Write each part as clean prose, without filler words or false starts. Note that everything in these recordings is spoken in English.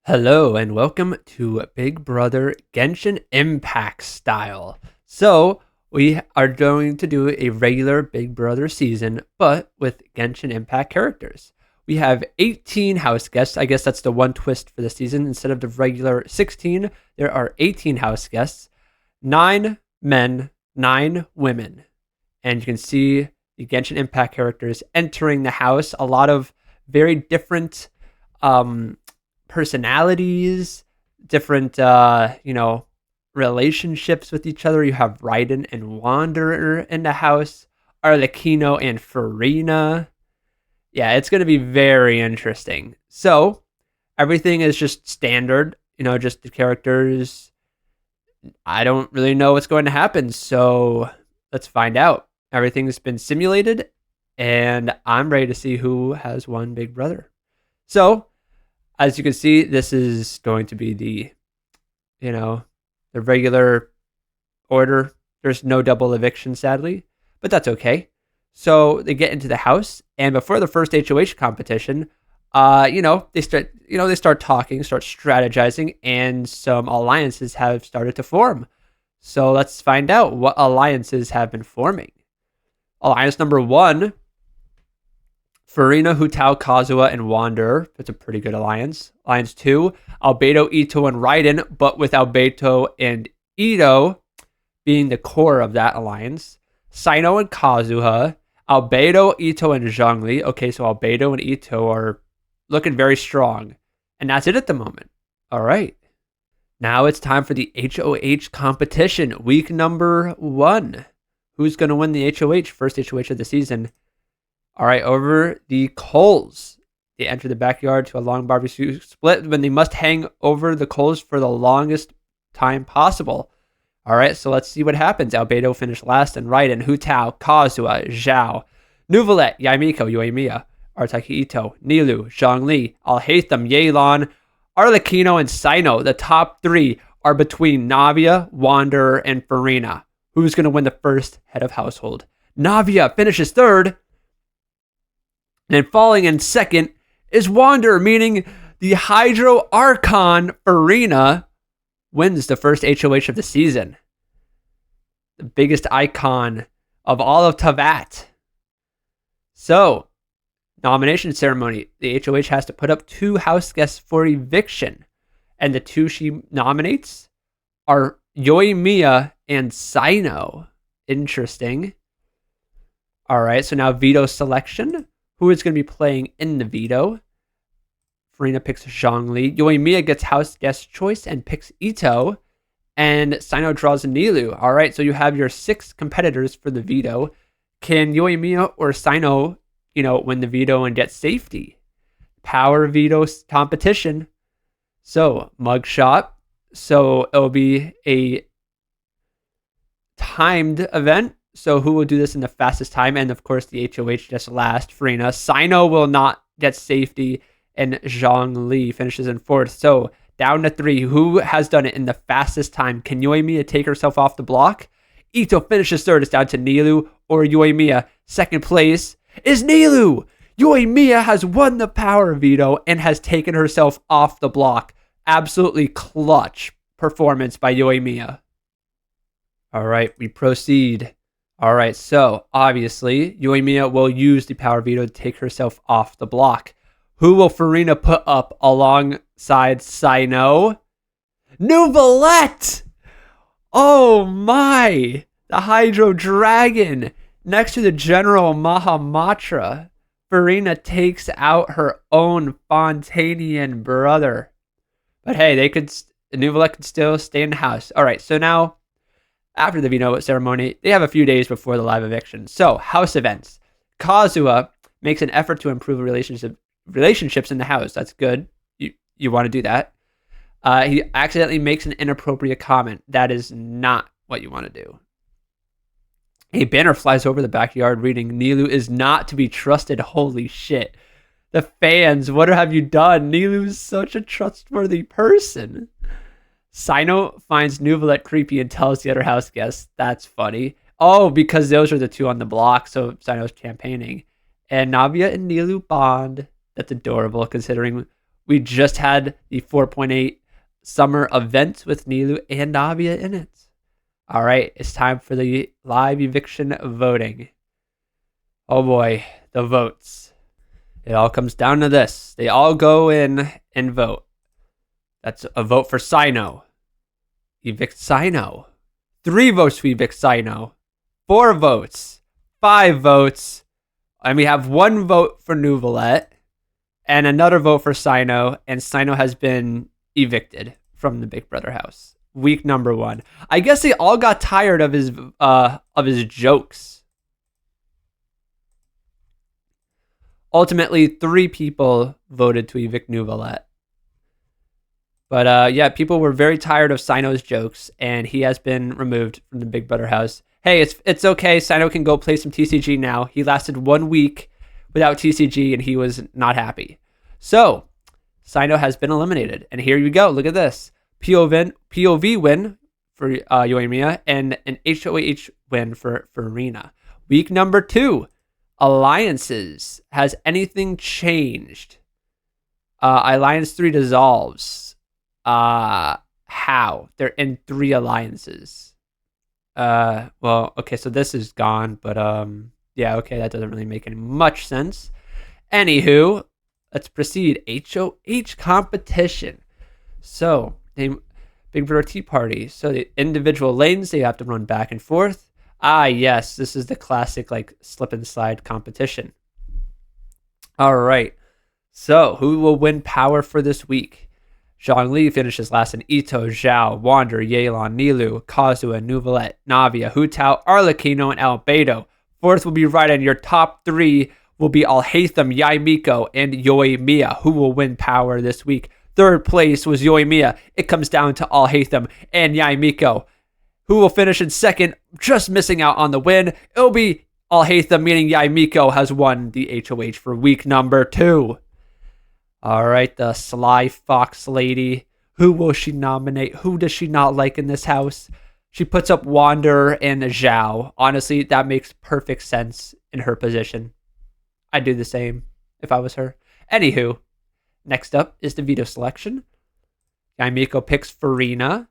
Hello and welcome to Big Brother Genshin Impact style. So we are going to do a regular Big Brother season, but with Genshin Impact characters. We have 18 house guests. I guess that's the one twist for the season. Instead of the regular 16, there are 18 house guests, 9 men, 9 women. And you can see the Genshin Impact characters entering the house. A lot of very different personalities, different relationships with each other. You have Raiden and Wanderer in the house, Arlecchino and Farina. Yeah, it's going to be very interesting. So everything is just standard, just the characters. I don't really know what's going to happen, so let's find out. Everything's been simulated, and I'm ready to see who has won Big Brother. So as you can see, this is going to be the regular order. There's no double eviction, sadly, but that's okay. So they get into the house, and before the first HOH competition, they start talking, start strategizing, and some alliances have started to form. So let's find out what alliances have been forming. Alliance number 1. Farina, Hutao, Kazuha, and Wanderer. That's a pretty good alliance. Alliance 2, Albedo, Ito, and Raiden, but with Albedo and Ito being the core of that alliance. Sino and Kazuha, Albedo, Ito, and Zhongli. Okay, so Albedo and Ito are looking very strong. And that's it at the moment. All right. Now it's time for the HOH competition. Week number 1. Who's going to win the HOH? First HOH of the season. All right, over the coals. They enter the backyard to a long barbecue split when they must hang over the coals for the longest time possible. All right, so let's see what happens. Albedo finished last, and Raiden, Hutao, Kazuha, Zhao, Nuvalet, Yaimiko, Yoimiya, Artaki Ito, Nilu, Zhongli, Alhaitham, Yelan, Arlecchino, and Sino. The top 3 are between Navia, Wanderer, and Farina. Who's going to win the first head of household? Navia finishes 3rd. And then falling in 2nd is Wanderer, meaning the Hydro Archon Farina wins the first HOH of the season. The biggest icon of all of Tavat. So, nomination ceremony. The HOH has to put up 2 house guests for eviction. And the 2 she nominates are Yoimiya and Sino. Interesting. All right, so now veto selection. Who is going to be playing in the veto? Farina picks Zhongli. Yoimiya gets house guest choice and picks Ito. And Sino draws Nilu. All right, so you have your 6 competitors for the veto. Can Yoimiya or Sino, win the veto and get safety? Power veto competition. So, mugshot. So, it'll be a timed event. So who will do this in the fastest time? And of course, the HOH just last. Farina. Sino will not get safety, and Zhongli finishes in 4th. So down to 3. Who has done it in the fastest time? Can Yoimiya take herself off the block? Ito finishes 3rd. It's down to Nilu or Yoimiya. 2nd place is Nilu. Yoimiya has won the power veto and has taken herself off the block. Absolutely clutch performance by Yoimiya. All right, we proceed. All right, so obviously, Yoimiya will use the power veto to take herself off the block. Who will Farina put up alongside Sino? Nuvalet! Oh my! The Hydro Dragon! Next to the General Mahamatra, Farina takes out her own Fontanian brother. But hey, Nuvalet could still stay in the house. All right, so now, after the veto ceremony, they have a few days before the live eviction. So, house events. Kazuha makes an effort to improve relationships in the house. That's good. You want to do that. He accidentally makes an inappropriate comment. That is not what you want to do. A banner flies over the backyard reading, Nilu is not to be trusted. Holy shit. The fans, what have you done? Nilu is such a trustworthy person. Sino finds Nuvalet creepy and tells the other house guests. That's funny. Oh, because those are the 2 on the block, so Sino's campaigning. And Navia and Nilu bond. That's adorable, considering We just had the 4.8 summer event with Nilu and Navia in it. All right, it's time for the live eviction voting. Oh boy, the votes. It all comes down to this. They all go in and vote. That's a vote for Sino. Evict Sino. 3 votes to evict Sino. 4 votes. 5 votes. And we have 1 vote for Nuvalet. And another vote for Sino. And Sino has been evicted from the Big Brother house. Week number 1. I guess they all got tired of his jokes. Ultimately, 3 people voted to evict Nuvalet. But yeah, people were very tired of Sino's jokes, and he has been removed from the Big Brother house. Hey, it's okay. Sino can go play some TCG now. He lasted 1 week without TCG, and he was not happy. So, Sino has been eliminated. And here you go. Look at this. POV win for Yoimiya, and an HOH win for Farina. Week number 2. Alliances. Has anything changed? Alliance 3 dissolves. How? They're in 3 alliances. Well, okay, so this is gone, but yeah, okay, that doesn't really make any much sense. Anywho, let's proceed. HOH competition. So, Big Brother Tea Party. So the individual lanes, they have to run back and forth. Ah, yes, this is the classic like slip and slide competition. All right. So who will win power for this week? Zhongli finishes last in Ito, Zhao, Wander, Yelan, Nilu, Kazuha, Nuvalet, Navia, Hu Tao, Arlecchino, and Albedo. 4th will be Raiden. Your top 3 will be Alhaitham, Yaimiko, and Yoimiya. Who will win power this week? 3rd place was Yoimiya. It comes down to Alhaitham and Yaimiko. Who will finish in 2nd, just missing out on the win? It'll be Alhaitham, meaning Yaimiko has won the HOH for week number 2. All right, the Sly Fox lady. Who will she nominate? Who does she not like in this house? She puts up Wander and Zhao. Honestly, that makes perfect sense in her position. I'd do the same if I was her. Anywho, next up is the veto selection. Yaimiko picks Farina.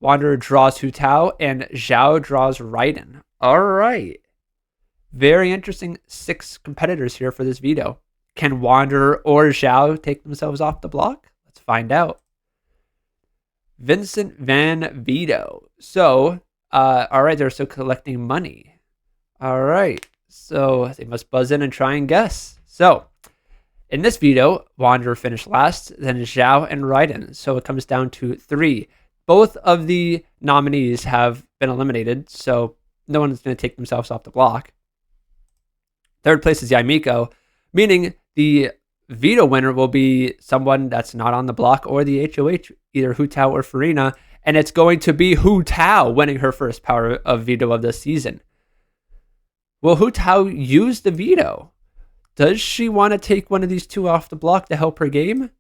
Wanderer draws Hu Tao, and Zhao draws Raiden. All right. Very interesting 6 competitors here for this veto. Can Wanderer or Zhao take themselves off the block? Let's find out. Vincent Van Veto. So, all right, they're still collecting money. All right. So they must buzz in and try and guess. So, in this veto, Wanderer finished last, then Zhao and Raiden. So it comes down to 3. Both of the nominees have been eliminated, so no one's going to take themselves off the block. 3rd place is Yaimiko, meaning the veto winner will be someone that's not on the block or the HOH, either Hu Tao or Farina, and it's going to be Hu Tao winning her first power of veto of the season. Will Hu Tao use the veto? Does she want to take one of these 2 off the block to help her game?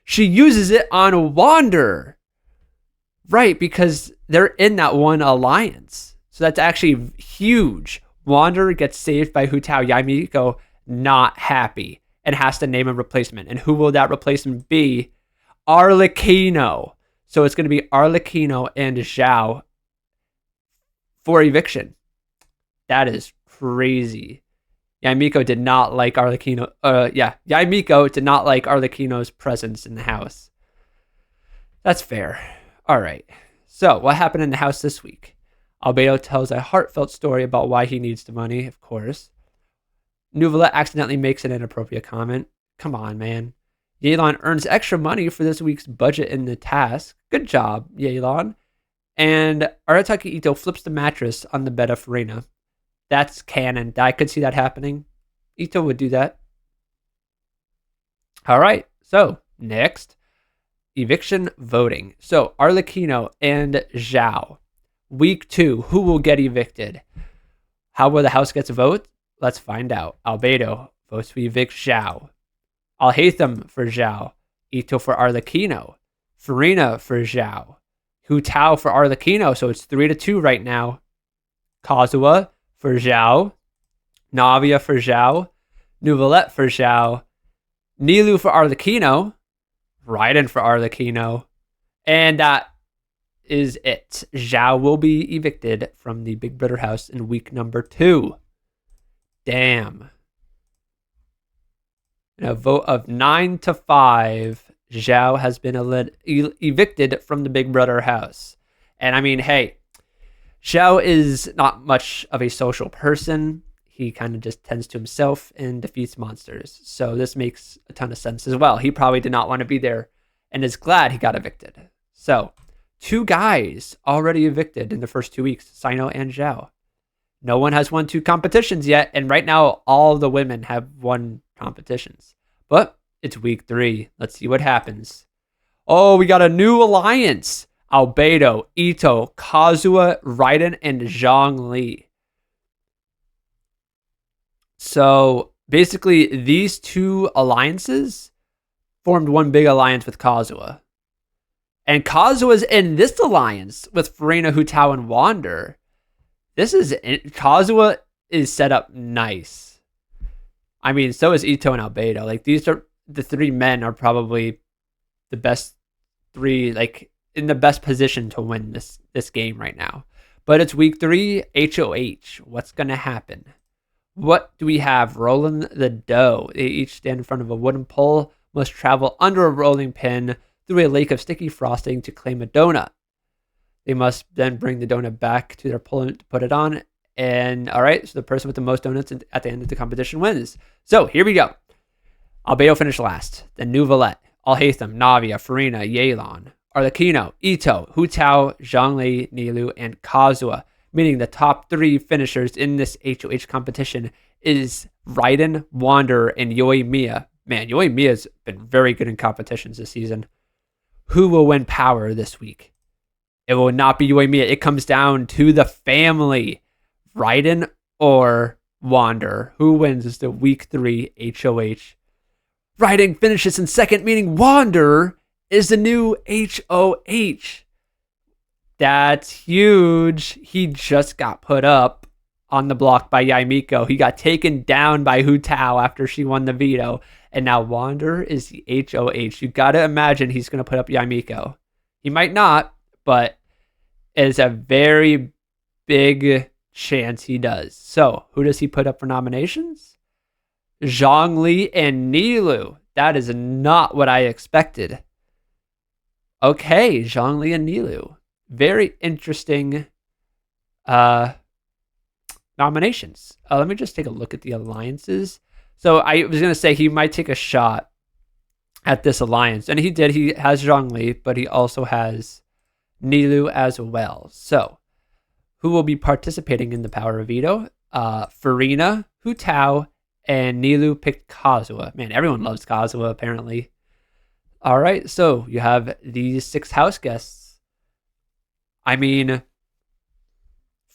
She uses it on Wanderer. Right, because they're in that one alliance. So that's actually huge. Wanderer gets saved by Hu Tao. Yaimiko not happy and has to name a replacement. And who will that replacement be? Arlecchino. So it's going to be Arlecchino and Zhao for eviction. That is crazy. Yaimiko did not like Arlecchino. Yaimiko did not like Arlecchino's presence in the house. That's fair. All right. So what happened in the house this week? Albedo tells a heartfelt story about why he needs the money, of course. Nuvalet accidentally makes an inappropriate comment. Come on, man. Yelan earns extra money for this week's budget in the task. Good job, Yelan. And Arataki Ito flips the mattress on the bed of Farina. That's canon. I could see that happening. Ito would do that. All right. So, next. Eviction voting. So, Arlecchino and Zhao. Week 2, who will get evicted? How will the house get to vote? Let's find out. Albedo votes to evict Zhao. Alhaitham for Zhao. Ito for Arlecchino. Farina for Zhao. Hu Tao for Arlecchino, so it's 3-2 right now. Kazuha for Zhao. Navia for Zhao. Nuvalet for Zhao. Nilu for Arlecchino. Raiden for Arlecchino. And that is it. Zhao will be evicted from the Big Brother house in week number 2. Damn. In a vote of 9-5, Zhao has been evicted from the Big Brother house. And I mean, hey, Zhao is not much of a social person. He kind of just tends to himself and defeats monsters. So this makes a ton of sense as well. He probably did not want to be there and is glad he got evicted. So 2 guys already evicted in the first 2 weeks, Sino and Zhao. No one has won 2 competitions yet, and right now all the women have won competitions. But it's week 3. Let's see what happens. Oh, we got a new alliance. Albedo, Ito, Kazuha, Raiden, and Zhongli. So basically, these 2 alliances formed one big alliance with Kazuha. And Kazuha's in this alliance with Furina, Hu Tao, and Wander. Kazuha is set up nice. I mean, so is Ito and Albedo. Like, these are the 3 men are probably the best 3, like, in the best position to win this game right now. But it's week 3, HOH. What's going to happen? What do we have? Rolling the dough. They each stand in front of a wooden pole, must travel under a rolling pin through a lake of sticky frosting to claim a donut. They must then bring the donut back to their opponent to put it on. And all right, so the person with the most donuts at the end of the competition wins. So here we go. Albedo finished last. Then Nuvalet, Alhaitham, Navia, Furina, Yelan, Arlecchino, Ito, Hu Tao, Zhongli, Nilou, and Kazuha. Meaning the top 3 finishers in this HOH competition is Raiden, Wander, and Yoimiya. Man, Yoimiya's been very good in competitions this season. Who will win power this week? It will not be Yoimiya. It comes down to the family. Raiden or Wander. Who wins the week 3 HOH? Raiden finishes in second, meaning Wander is the new HOH. That's huge. He just got put up on the block by Yaimiko. He got taken down by Hu Tao after she won the veto. And now Wander is the HOH. You got to imagine he's going to put up Yaimiko. He might not, but it's a very big chance he does. So, who does he put up for nominations? Zhongli and Nilou. That is not what I expected. Okay, Zhongli and Nilou. Very interesting nominations. Let me just take a look at the alliances. So I was going to say he might take a shot at this alliance. And he did. He has Zhongli, but he also has Nilou as well. So who will be participating in the Power of Veto? Furina, Hu Tao, and Nilou picked Kazuha. Man, everyone loves Kazuha, apparently. All right, so you have these 6 house guests. I mean,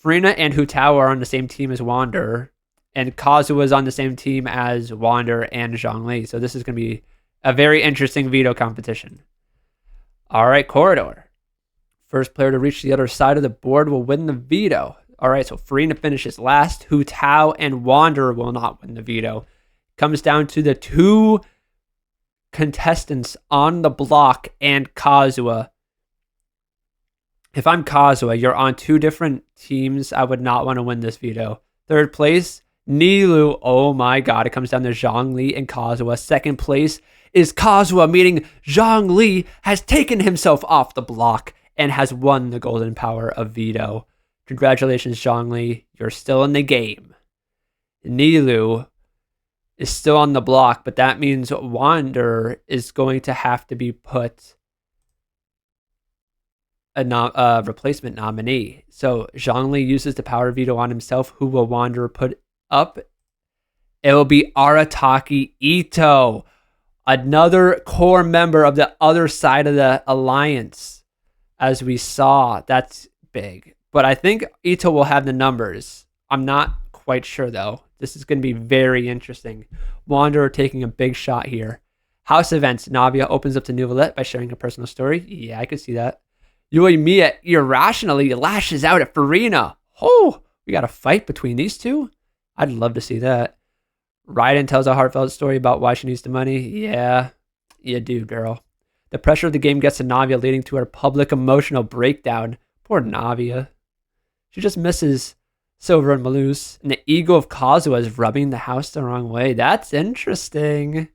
Furina and Hu Tao are on the same team as Wander, and Kazuha is on the same team as Wander and Zhongli. So this is going to be a very interesting veto competition. All right, Corridor. First player to reach the other side of the board will win the veto. All right, so Furina finishes last. Hu Tao and Wander will not win the veto. Comes down to the 2 contestants on the block and Kazuha. If I'm Kazuha, you're on 2 different teams. I would not want to win this veto. Third place, Nilou. Oh my god, it comes down to Zhongli and Kazuha. Second place is Kazuha, meaning Zhongli has taken himself off the block and has won the golden power of veto. Congratulations, Zhongli. You're still in the game. Nilou is still on the block, but that means Wander is going to have to be put a replacement nominee. So Zhongli uses the power veto on himself. Who will Wander put up? It will be Arataki Ito, another core member of the other side of the alliance. As we saw, that's big. But I think Ito will have the numbers. I'm not quite sure, though. This is going to be very interesting. Wanderer taking a big shot here. House events. Navia opens up to Nuvalet by sharing a personal story. Yeah, I could see that. Yoimiya irrationally lashes out at Furina. Oh, we got a fight between these 2? I'd love to see that. Raiden tells a heartfelt story about why she needs the money. Yeah, you do, girl. The pressure of the game gets to Navia, leading to her public emotional breakdown. Poor Navia. She just misses Silver and Malus, and the ego of Kazuha is rubbing the house the wrong way. That's interesting.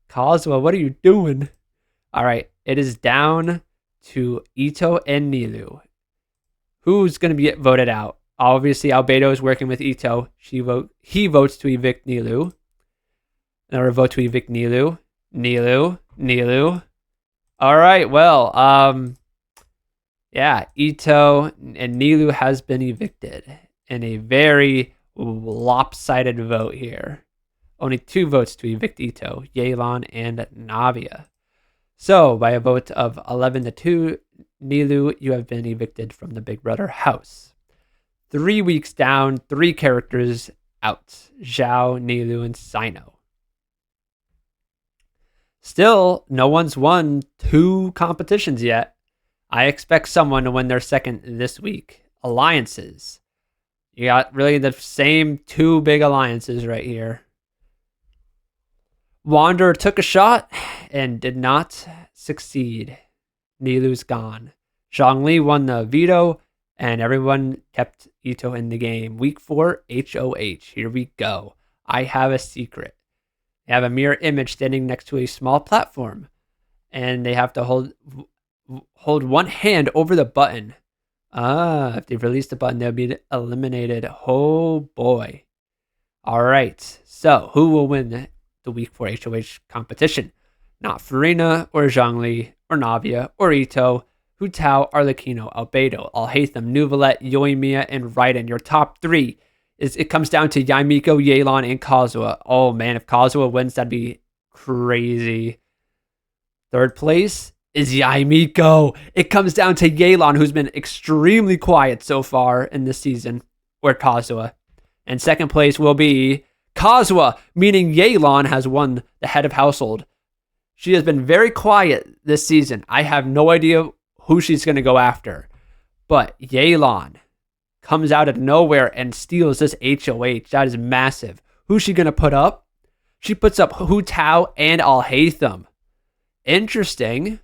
Kazuha, what are you doing? All right, it is down to Ito and Nilu. Who's going to be voted out? Obviously, Albedo is working with Ito. He votes to evict Nilu. Another vote to evict Nilu. Nilu. All right, well, yeah, Ito and Nilu has been evicted in a very lopsided vote here. Only 2 votes to evict Ito, Yelan and Navia. So, by a vote of 11-2, Nilu, you have been evicted from the Big Brother house. 3 weeks down, 3 characters out. Zhao, Nilu, and Sino. Still, no one's won 2 competitions yet. I expect someone to win their second this week. Alliances. You got really the same 2 big alliances right here. Wanderer took a shot and did not succeed. Nilu's gone. Zhongli won the veto, and everyone kept Ito in the game. Week 4, HOH. Here we go. I have a secret. They have a mirror image standing next to a small platform, and they have to hold one hand over the button. If they release the button, they'll be eliminated. Oh boy. All right. So who will win the Week 4 HOH competition? Not Farina or Zhongli or Navia or Ito, Hu Tao, Arlecchino, Albedo, Alhaitham, Nuvalet, Yoimiya, and Raiden. Your top 3 it comes down to Yaimiko, Yelan, and Kazuha. Oh man, if Kazuha wins, that'd be crazy. 3rd place is Yaimiko. It comes down to Yelan, who's been extremely quiet so far in this season, or Kazuha. And 2nd place will be Kazuha, meaning Yelan has won the head of household. She has been very quiet this season. I have no idea who she's going to go after. But Yelan comes out of nowhere and steals this HOH. That is massive. Who's she going to put up? She puts up Hu Tao and Alhaitham. Interesting.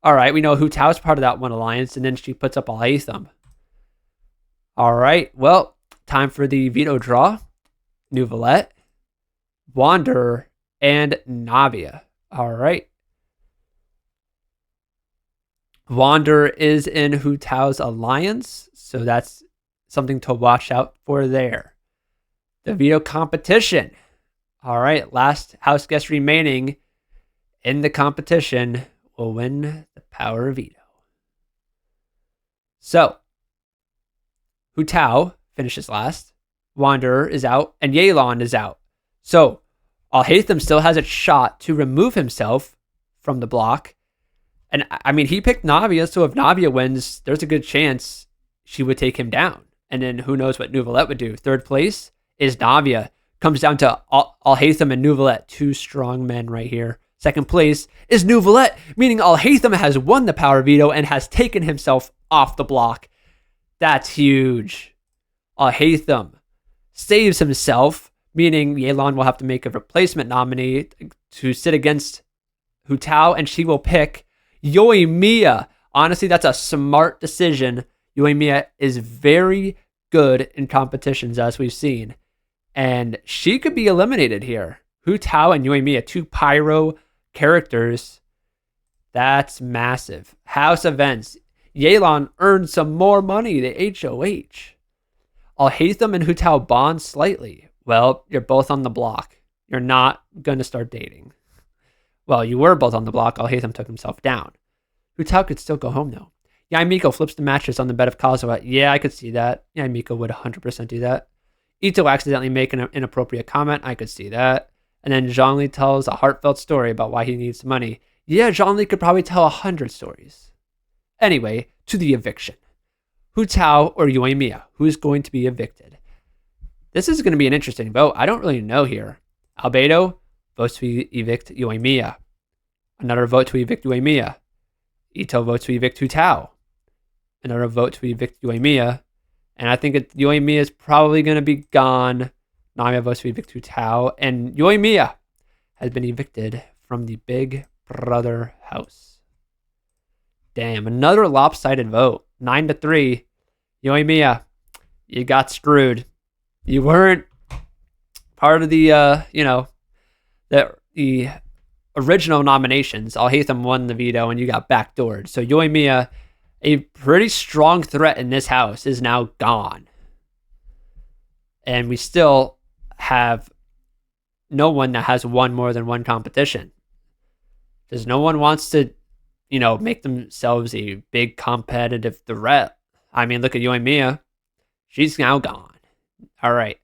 All right, we know Hu Tao's part of that one alliance, and then she puts up Alhaitham. All right, well, time for the veto draw. Nuvalet, Wanderer, and Navia. All right. Wanderer is in Hu Tao's alliance, so that's something to watch out for there. The veto competition. All right, last house guest remaining in the competition will win the power of veto. So, Hu Tao finishes last, Wanderer is out, and Yelan is out. So, Alhaitham still has a shot to remove himself from the block. And I mean, he picked Navia, so if Navia wins, there's a good chance she would take him down. And then who knows what Nuvalet would do. 3rd place is Navia. Comes down to Alhaitham and Nuvalet, 2 strong men right here. 2nd place is Nuvalet, meaning Alhaitham has won the power veto and has taken himself off the block. That's huge. Alhaitham saves himself, meaning Yelan will have to make a replacement nominee to sit against Hu Tao, and she will pick Yoimiya. Honestly, that's a smart decision. Yoimiya is very good in competitions, as we've seen. And she could be eliminated here. Hu Tao and Yoimiya, 2 pyro characters. That's massive. House events. Yelan earned some more money, the HOH. Alhaitham and Hu Tao bond slightly. Well, you're both on the block. You're not going to start dating. Well, you were both on the block. Alhaitham took himself down. Hu Tao could still go home, though. Yaimiko flips the mattress on the bed of Kazuha. Yeah, I could see that. Yaimiko would 100% do that. Ito accidentally make an inappropriate comment. I could see that. And then Zhongli tells a heartfelt story about why he needs money. Yeah, Zhongli could probably tell 100 stories. Anyway, to the eviction. Hu Tao or Yoimiya? Who's going to be evicted? This is going to be an interesting vote. I don't really know here. Albedo votes to evict Yoimiya. Another vote to evict Yoimiya. Ito votes to evict Hu Tao. Another vote to evict Yoimiya. And I think Yoimiya is probably going to be gone. Navia votes to evict Hu Tao. And Yoimiya has been evicted from the Big Brother house. Damn, another lopsided vote. 9-3. Yoimiya, you got screwed. You weren't part of the the original nominations. Alhaitham won the veto and you got backdoored. So Yoimiya, a pretty strong threat in this house, is now gone. And we still have no one that has won more than one competition. Because no one wants to, make themselves a big competitive threat. I mean, look at Yoimiya. She's now gone. All right.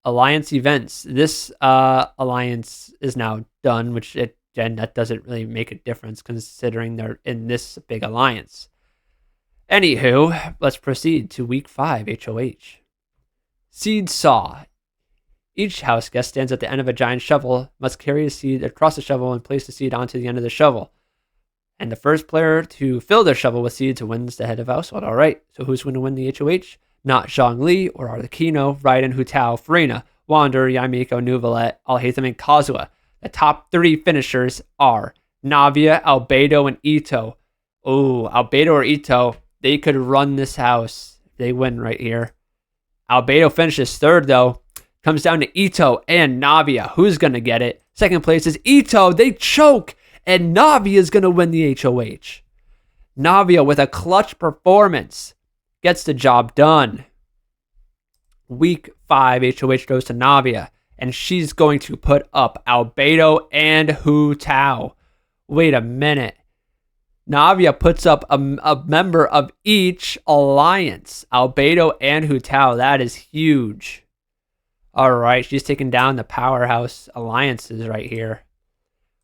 Alliance events. This alliance is now done, which again, that doesn't really make a difference considering they're in this big alliance. Anywho, let's proceed to week 5 HOH. Seed Saw. Each house guest stands at the end of a giant shovel, must carry a seed across the shovel and place the seed onto the end of the shovel. And the first player to fill their shovel with seeds wins the head of household. All right, so who's going to win the HOH? Not Zhongli or Arlecchino, Raiden, Hu Tao, Farina, Wander, Yamiko, Nuvalet, Alhaitham, and Kazuha. The top 3 finishers are Navia, Albedo, and Ito. Oh, Albedo or Ito, they could run this house. They win right here. Albedo finishes 3rd, though. Comes down to Ito and Navia. Who's going to get it? 2nd place is Ito. They choke, and Navia is going to win the HOH. Navia, with a clutch performance, gets the job done. Week 5 HOH goes to Navia, and she's going to put up Albedo and Hu Tao. Wait a minute. Navia puts up a member of each alliance. Albedo and Hu Tao. That is huge. All right, she's taking down the powerhouse alliances right here.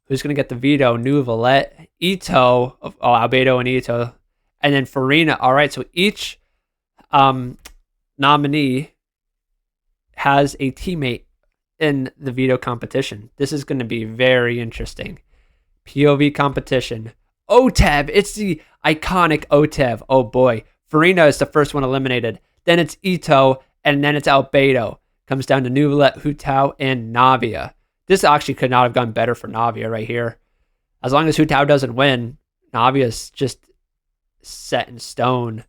Who's going to get the veto? Nuvalet, Ito, Albedo and Ito, and then Farina. All right, so each nominee has a teammate in the veto competition. This is going to be very interesting. POV competition. Otev, it's the iconic Otev. Oh boy. Farina is the first one eliminated. Then it's Ito, and then it's Albedo. Comes down to Nuvalet, Hu Tao, and Navia. This actually could not have gone better for Navia right here. As long as Hu Tao doesn't win, Navia's just set in stone.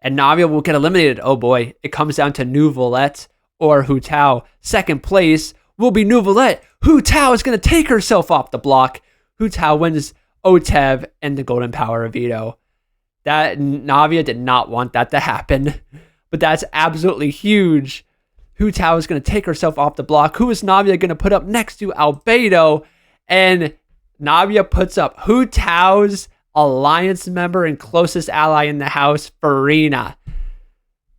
And Navia will get eliminated. Oh boy. It comes down to Nuvalet or Hu Tao. 2nd place will be Nuvalet. Hu Tao is going to take herself off the block. Hu Tao wins Otev and the Golden Power of Veto. That Navia did not want that to happen. But that's absolutely huge. Hu Tao is going to take herself off the block. Who is Navia going to put up next to Albedo? And Navia puts up Hu Tao's alliance member and closest ally in the house, Farina.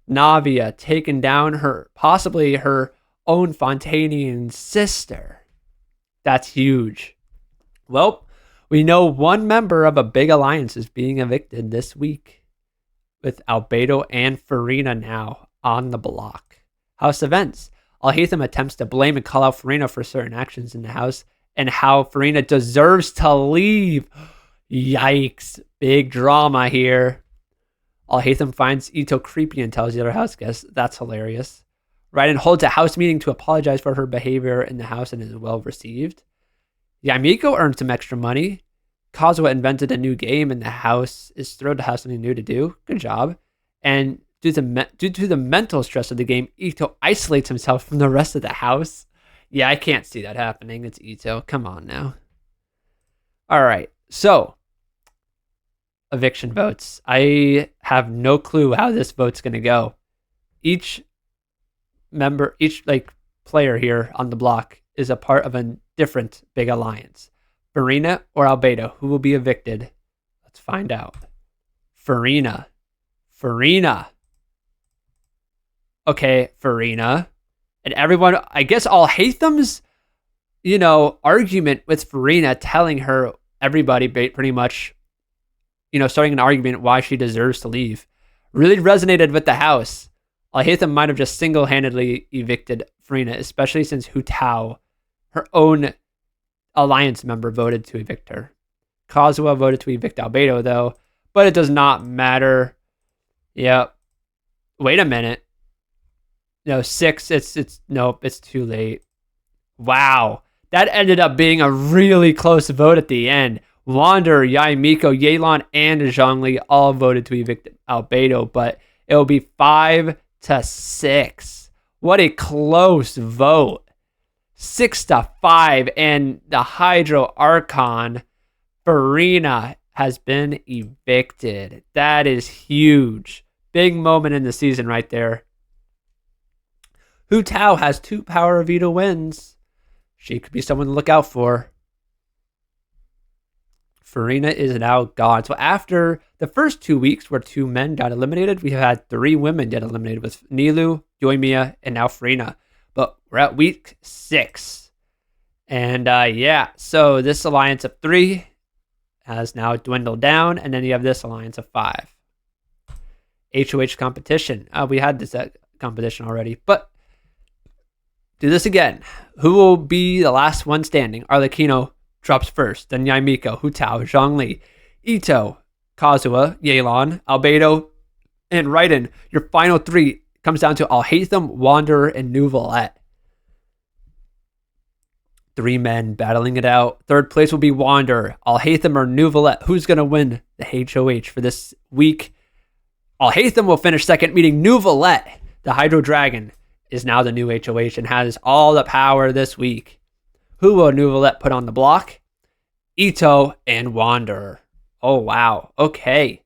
Navia taking down possibly her own Fontanian sister. That's huge. Well, we know one member of a big alliance is being evicted this week, with Albedo and Farina now on the block. House events. Alhaitham attempts to blame and call out Farina for certain actions in the house and how Farina deserves to leave. Yikes. Big drama here. Alhaitham finds Ito creepy and tells the other house guests. That's hilarious. Raiden holds a house meeting to apologize for her behavior in the house and is well received. Yamiko earned some extra money. Kazuha invented a new game and the house is thrilled to have something new to do. Good job. And due to the mental stress of the game, Ito isolates himself from the rest of the house. Yeah, I can't see that happening. It's Ito. Come on now. All right. So, eviction votes. I have no clue how this vote's going to go. Each player here on the block is a part of a different big alliance. Farina or Albedo, who will be evicted? Let's find out. Farina. Okay, Farina. And everyone, I guess Alhaitham's, argument with Farina, telling her, everybody pretty much, starting an argument why she deserves to leave, really resonated with the house. Alhaitham might have just single-handedly evicted Farina, especially since Hu Tao, her own alliance member, voted to evict her. Kazuha voted to evict Albedo, though, but it does not matter. Yep. Wait a minute. No, 6. It's too late. Wow. That ended up being a really close vote at the end. Wander, Yai Miko, Yelan, and Zhongli all voted to evict Albedo, but it will be 5-6. What a close vote. 6-5, and the Hydro Archon, Farina, has been evicted. That is huge. Big moment in the season right there. Hu Tao has 2 Power Veto wins. She could be someone to look out for. Farina is now gone. So after the first 2 weeks where 2 men got eliminated, we have had 3 women get eliminated with Nilu, Yoimiya, and now Farina. But we're at week 6. And so this alliance of 3 has now dwindled down. And then you have this alliance of 5. HOH competition. We had this competition already. But do this again. Who will be the last one standing? Arlecchino drops first, then Yai Miko, Hu Tao, Zhongli, Ito, Kazuha, Yelan, Albedo, and Raiden. Your final 3 comes down to Alhaitham, Wanderer, and Nuvolette. 3 men battling it out. Third place will be Wanderer, Alhaitham, or Nuvolette. Who's going to win the HOH for this week? Alhaitham will finish second, meaning Nuvolette, the Hydro Dragon, is now the new HOH and has all the power this week. Who will Nuvolette put on the block? Ito and Wanderer. Oh, wow. Okay.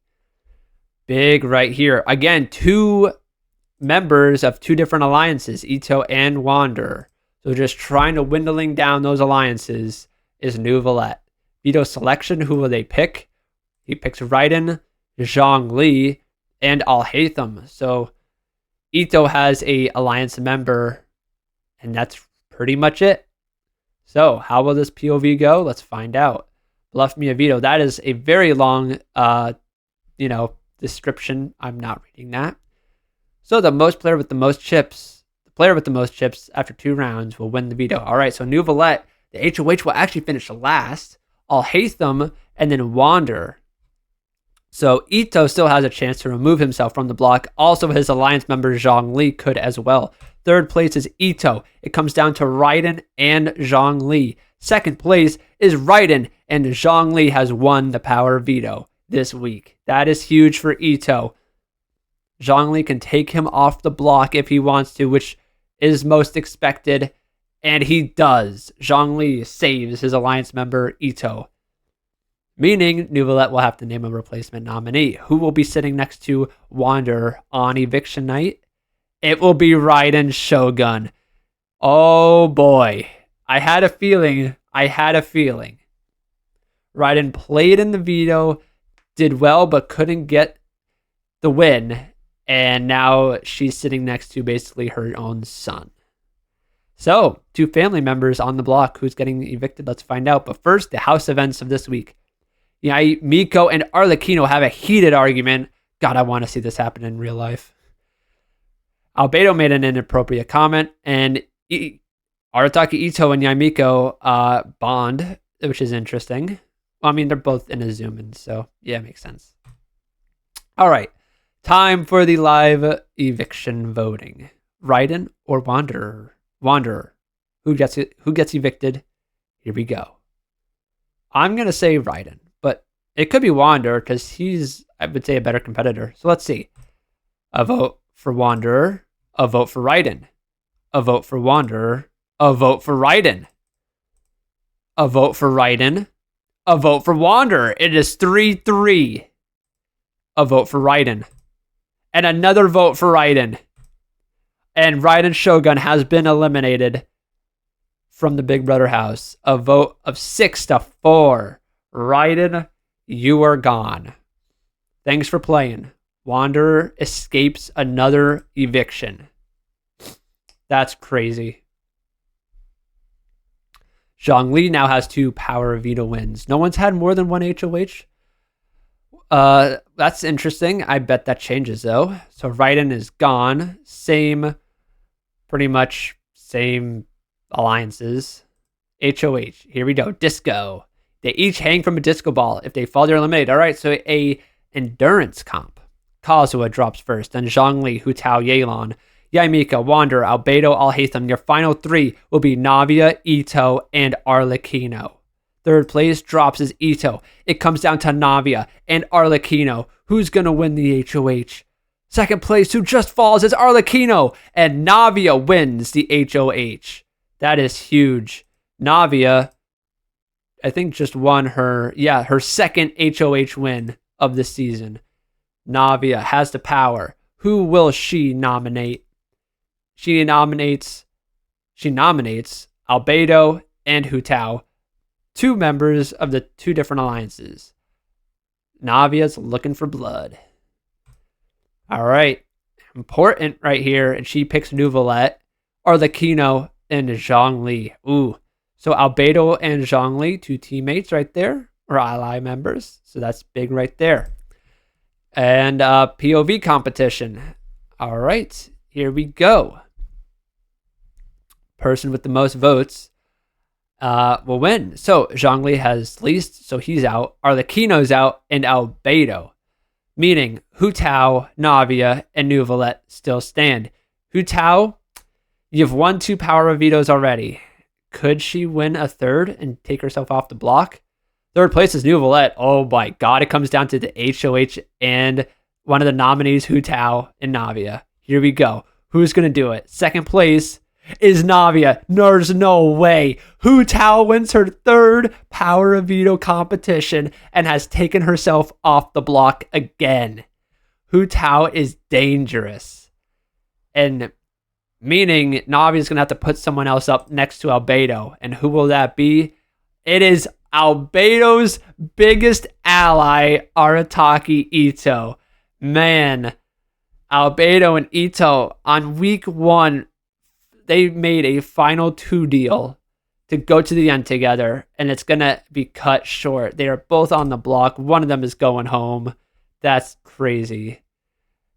Big right here. Again, 2 members of 2 different alliances, Ito and Wanderer. So just trying to dwindling down those alliances is Nuvolette. Veto selection, who will they pick? He picks Raiden, Zhongli, and Alhaitham. So Ito has a alliance member, and that's pretty much it. So, how will this POV go? Let's find out. Bluff me a veto. That is a very long, description. I'm not reading that. So, the player with the most chips after 2 rounds will win the veto. All right, so Nuvolette, the HOH will actually finish last. Alhaitham, and then Wander. So, Ito still has a chance to remove himself from the block. Also, his alliance member Zhongli could as well. Third place is Ito. It comes down to Raiden and Zhongli. Second place is Raiden, and Zhongli has won the power veto this week. That is huge for Ito. Zhongli can take him off the block if he wants to, which is most expected, and he does. Zhongli saves his alliance member Ito, meaning Nuvolette will have to name a replacement nominee. Who will be sitting next to Wanderer on eviction night? It will be Raiden Shogun. Oh boy. I had a feeling. Raiden played in the veto, did well, but couldn't get the win. And now she's sitting next to basically her own son. So, 2 family members on the block. Who's getting evicted? Let's find out. But first, the house events of this week. Miko and Arlecchino have a heated argument. God, I want to see this happen in real life. Albedo made an inappropriate comment, and Arataki Ito and Yaimiko bond, which is interesting. Well, I mean, they're both in a zoom in, so yeah, it makes sense. All right, time for the live eviction voting. Raiden or Wanderer? Wanderer. Who gets evicted? Here we go. I'm going to say Raiden, but it could be Wanderer because he's, I would say, a better competitor. So let's see. A vote for Wanderer. A vote for Raiden. A vote for Wanderer. A vote for Raiden. A vote for Raiden. A vote for Wanderer. It is 3-3. A vote for Raiden. And another vote for Raiden. And Raiden Shogun has been eliminated from the Big Brother house. A vote of 6-4. Raiden, you are gone. Thanks for playing. Wanderer escapes another eviction. That's crazy. Zhongli now has 2 power veto wins. No one's had more than 1 HOH. That's interesting. I bet that changes though. So Raiden is gone. Pretty much same alliances. HOH. Here we go. Disco. They each hang from a disco ball. If they fall, they're eliminated. All right. So a endurance comp. Kazuha drops first. Then Zhongli, Hu Tao, Yelan, Yaimika, Wanderer, Albedo, Alhaitham. Your final 3 will be Navia, Ito, and Arlecchino. Third place drops is Ito. It comes down to Navia and Arlecchino. Who's going to win the HOH? Second place, who just falls, is Arlecchino. And Navia wins the HOH. That is huge. Navia, I think, just won her second HOH win of the season. Navia has the power. Who will she nominate? She nominates Albedo and Hu Tao, two members of the two different alliances. Navia's looking for blood. All right. Important right here. And she picks Neuvillette, Arlecchino, and Zhongli. Ooh. So Albedo and Zhongli, two teammates right there, or ally members. So that's big right there. And POV competition. All right. Here we go. Person with the most votes will win. So Zhongli has least, so he's out. Arlecchino's out, and Albedo. Meaning Hu Tao, Navia, and Neuvillette still stand. Hu Tao, you've won 2 power of vetoes already. Could she win a third and take herself off the block? Third place is Neuvillette. Oh my god, it comes down to the HOH and one of the nominees, Hu Tao and Navia. Here we go. Who's going to do it? Second place is Navia. There's no way. Hu Tao wins her 3rd power of veto competition and has taken herself off the block again. Hu Tao is dangerous. And meaning Navia's going to have to put someone else up next to Albedo. And who will that be? It is Albedo's biggest ally, Arataki Ito. Man, Albedo and Ito on week 1, they made a final 2 deal to go to the end together, and it's going to be cut short. They are both on the block. One of them is going home. That's crazy.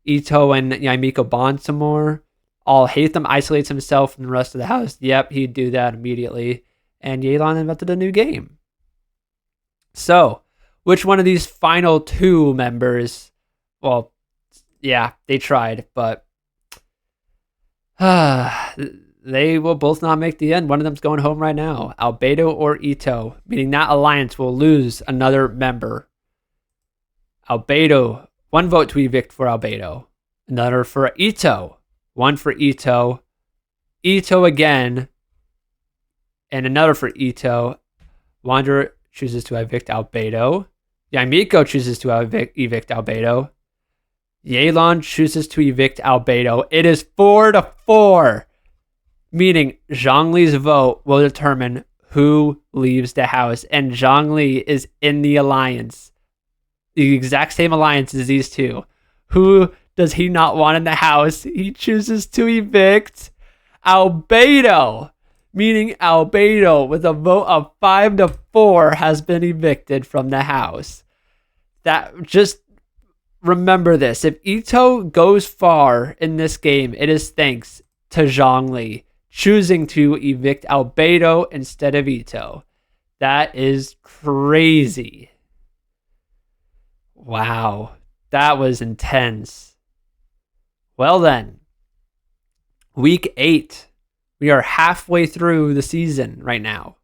Ito and Yaimiko bond some more. Al-Haytham isolates himself from the rest of the house. Yep, he'd do that immediately. And Yelan invented a new game. So, which one of these final 2 members, well, yeah, they tried, but they will both not make the end. One of them's going home right now. Albedo or Ito, meaning that alliance will lose another member. Albedo, 1 vote to evict for Albedo. Another for Ito. 1 for Ito. Ito again. And another for Ito. Wanderer chooses to evict Albedo. Yaimiko chooses to evict Albedo. Yelan chooses to evict Albedo. It is 4-4, meaning Zhongli's vote will determine who leaves the house. And Zhongli is in the alliance, the exact same alliance as these two. Who does he not want in the house? He chooses to evict Albedo, meaning Albedo, with a vote of 5-4, has been evicted from the house. That just remember this. If Ito goes far in this game, it is thanks to Zhongli choosing to evict Albedo instead of Ito. That is crazy. Wow. That was intense. Well then, week 8. We are halfway through the season right now.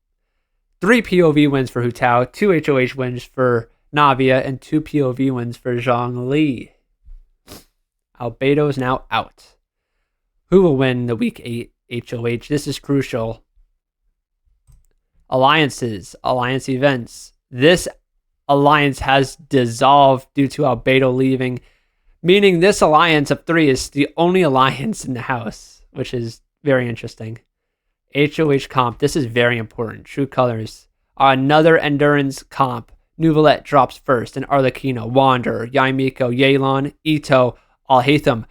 3 POV wins for Hu Tao, 2 HOH wins for Navia, and 2 POV wins for Zhongli. Albedo is now out. Who will win the week 8 HOH? This is crucial. Alliances, alliance events. This alliance has dissolved due to Albedo leaving, meaning this alliance of 3 is the only alliance in the house, which is very interesting. HOH comp. This is very important. True colors. Another endurance comp. Neuvillette drops first, and Arlecchino, Wanderer, Yaimiko, Yelan, Ito, Al-Haytham.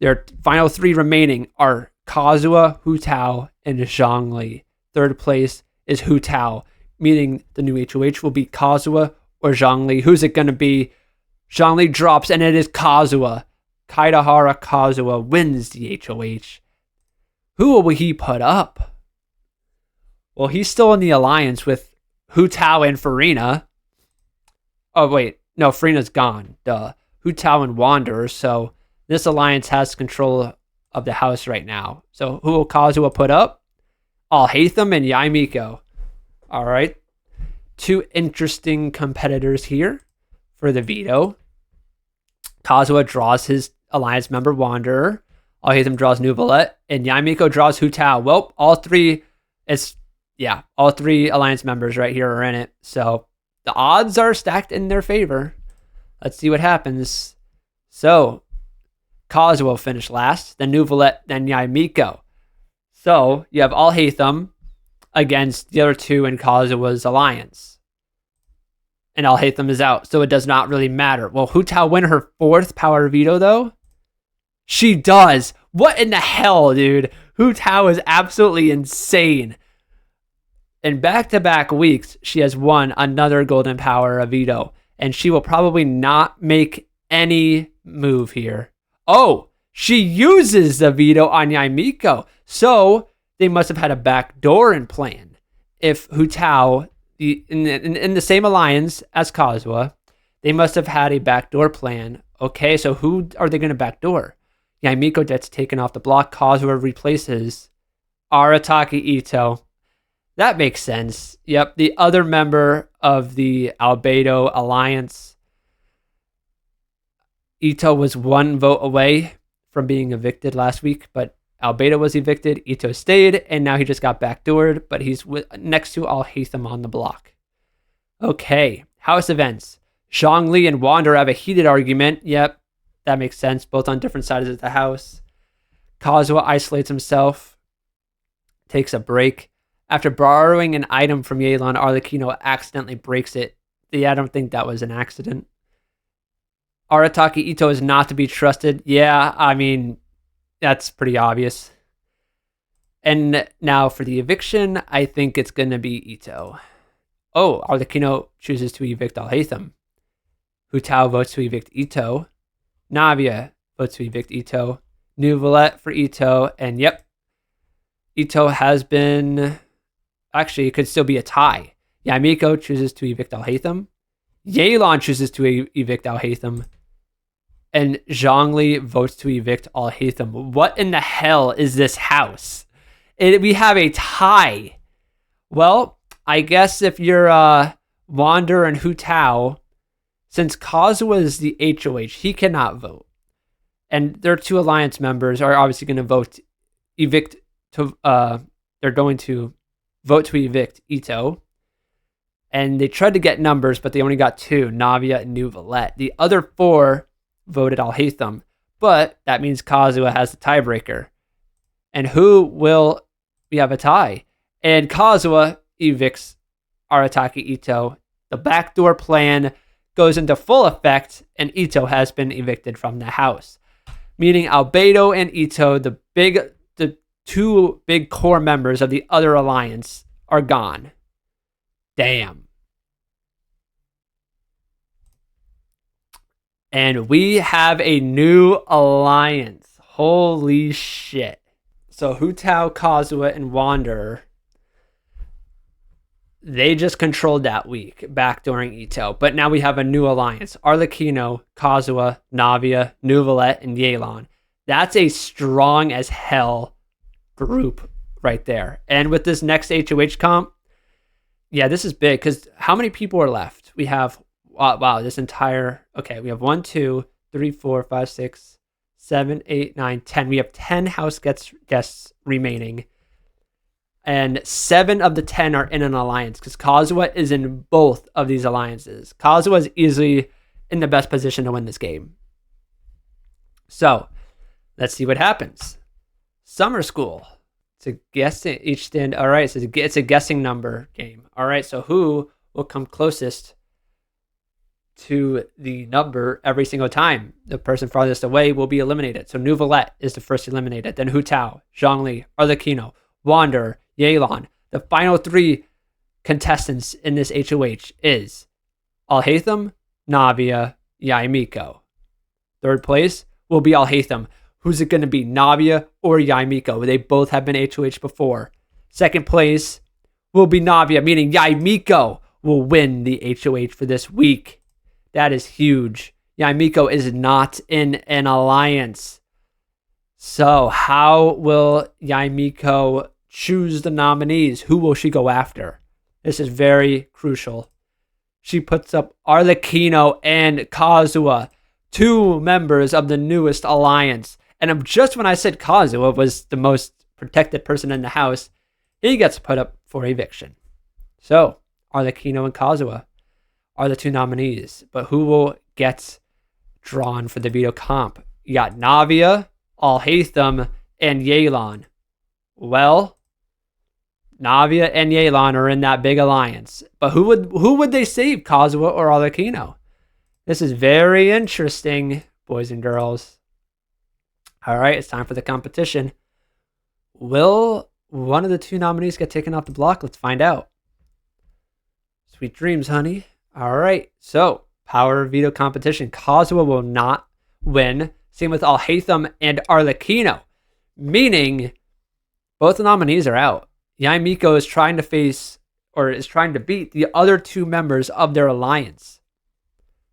Their final 3 remaining are Kazuha, Hu Tao, and Zhongli. Third place is Hu Tao, meaning the new HOH will be Kazuha or Zhongli. Who's it going to be? Zhongli drops, and it is Kazuha. Kaidahara Kazuha wins the HOH. Who will he put up? Well, he's still in the alliance with Hu Tao and Farina. Oh, wait. No, Farina's gone. Duh. Hu Tao and Wanderer. So this alliance has control of the house right now. So who will Kazuha put up? Al-Haytham and Yaimiko. All right. two interesting competitors here for the veto. Kazuha draws his alliance member Wanderer. Alhaitham draws Nuvalet, and Yaimiko draws Hu Tao. Well, all three alliance members right here are in it. So the odds are stacked in their favor. Let's see what happens. So Kazuha will finish last, then Nuvalet, then Yaimiko. So you have Alhaitham against the other two in Kazuha's alliance. And Alhaitham is out, so it does not really matter. Will Hu Tao win her 4th power veto, though? She does. What in the hell, dude? Hu Tao is absolutely insane. In back-to-back weeks, she has won another golden power veto, and she will probably not make any move here. Oh, she uses the veto on Yaimiko, so they must have had a backdoor in plan. If Hu Tao, in the same alliance as Kazuha, they must have had a backdoor plan. Okay, so who are they going to backdoor? Yaimiko gets taken off the block. Kazuha replaces Arataki Ito. That makes sense. Yep, the other member of the Albedo Alliance. Ito was 1 vote away from being evicted last week, but Albedo was evicted. Ito stayed, and now he just got backdoored, but he's next to Alhaitham on the block. Okay, house events. Zhongli and Wander have a heated argument. Yep, that makes sense. Both on different sides of the house. Kazuha isolates himself, takes a break. After borrowing an item from Yelan, Arlecchino accidentally breaks it. Yeah, I don't think that was an accident. Arataki Ito is not to be trusted. Yeah, I mean, that's pretty obvious. And now for the eviction, I think it's going to be Ito. Oh, Arlecchino chooses to evict Alhaitham. Hu Tao votes to evict Ito. Navia votes to evict Ito. Nuvalet for Ito. And yep, Ito has been... Actually, it could still be a tie. Yaimiko chooses to evict Alhaitham. Yelan chooses to evict Alhaitham. And Zhongli votes to evict Alhaitham. What in the hell is this house? We have a tie. Well, I guess if you're Wander and Hu Tao, since Kazuha is the HOH, he cannot vote. And their 2 alliance members are obviously going to vote evict to they're going to vote to evict Ito. And they tried to get numbers, but they only got 2, Navia and Nuvalet. The other 4 voted Alhaitham, but that means Kazuha has the tiebreaker. And who will we have a tie? And Kazuha evicts Arataki Ito. The backdoor plan goes into full effect, and Ito has been evicted from the house. Meaning Albedo and Ito, the 2 big core members of the other alliance, are gone. Damn. And we have a new alliance. Holy shit. So Hu Tao, Kazuha, and Wanderer, they just controlled that week back during Ito. But now we have a new alliance. Arlecchino, Kazuha, Navia, Nuvalet, and Yelan. That's a strong as hell group right there. And with this next HOH comp, yeah, this is big because how many people are left? We have, wow, this entire, okay, we have 1, 2, 3, 4, 5, 6, 7, 8, 9, 10. We have 10 house guests remaining. And 7 of the 10 are in an alliance because Kazuha is in both of these alliances. Kazuha is easily in the best position to win this game. So, let's see what happens. Summer School. It's a guessing each stand. All right, so it's a guessing number game. All right, so who will come closest to the number every single time? The person farthest away will be eliminated. So Nuvalet is the first eliminated. Then Hu Tao, Zhongli, Arlecchino, Wander, Yelan. The final 3 contestants in this HOH is Alhaitham, Navia, Yaimiko. Third place will be Alhaitham. Who's it going to be, Navia or Yaimiko? They both have been HOH before. Second place will be Navia, meaning Yaimiko will win the HOH for this week. That is huge. Yaimiko is not in an alliance. So how will Yaimiko choose the nominees? Who will she go after? This is very crucial. She puts up Arlecchino and Kazuha, 2 members of the newest alliance. And just when I said Kazuha was the most protected person in the house, he gets put up for eviction. So, Arlecchino and Kazuha are the 2 nominees. But who will get drawn for the veto comp? You got Navia, Alhaitham, and Yelan. Well, Navia and Yelan are in that big alliance. But who would they save, Kazuha or Arlecchino? This is very interesting, boys and girls. All right, it's time for the competition. Will one of the 2 nominees get taken off the block? Let's find out. Sweet dreams, honey. All right, so power veto competition. Kazuha will not win. Same with Alhaitham and Arlecchino, meaning both the nominees are out. Yaimiko is trying to beat the other 2 members of their alliance.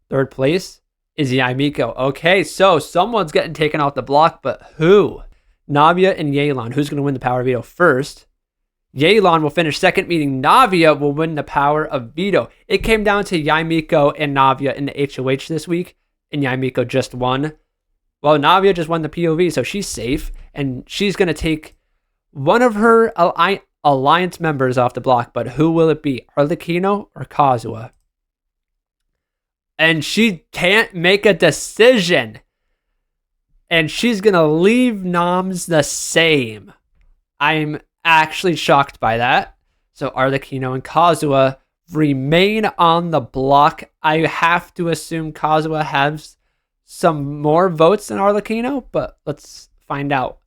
3rd place is Yaimiko. Okay, so someone's getting taken off the block, but who? Navia and Yelan. Who's going to win the power veto first? Yelan will finish second, meaning Navia will win the power of veto. It came down to Yaimiko and Navia in the HOH this week, and Yaimiko just won. Well, Navia just won the POV, so she's safe, and she's going to take one of her alliance members off the block, but who will it be? Arlecchino or Kazuha? And she can't make a decision. And she's going to leave noms the same. I'm actually shocked by that. So Arlecchino and Kazuha remain on the block. I have to assume Kazuha has some more votes than Arlecchino, but let's find out.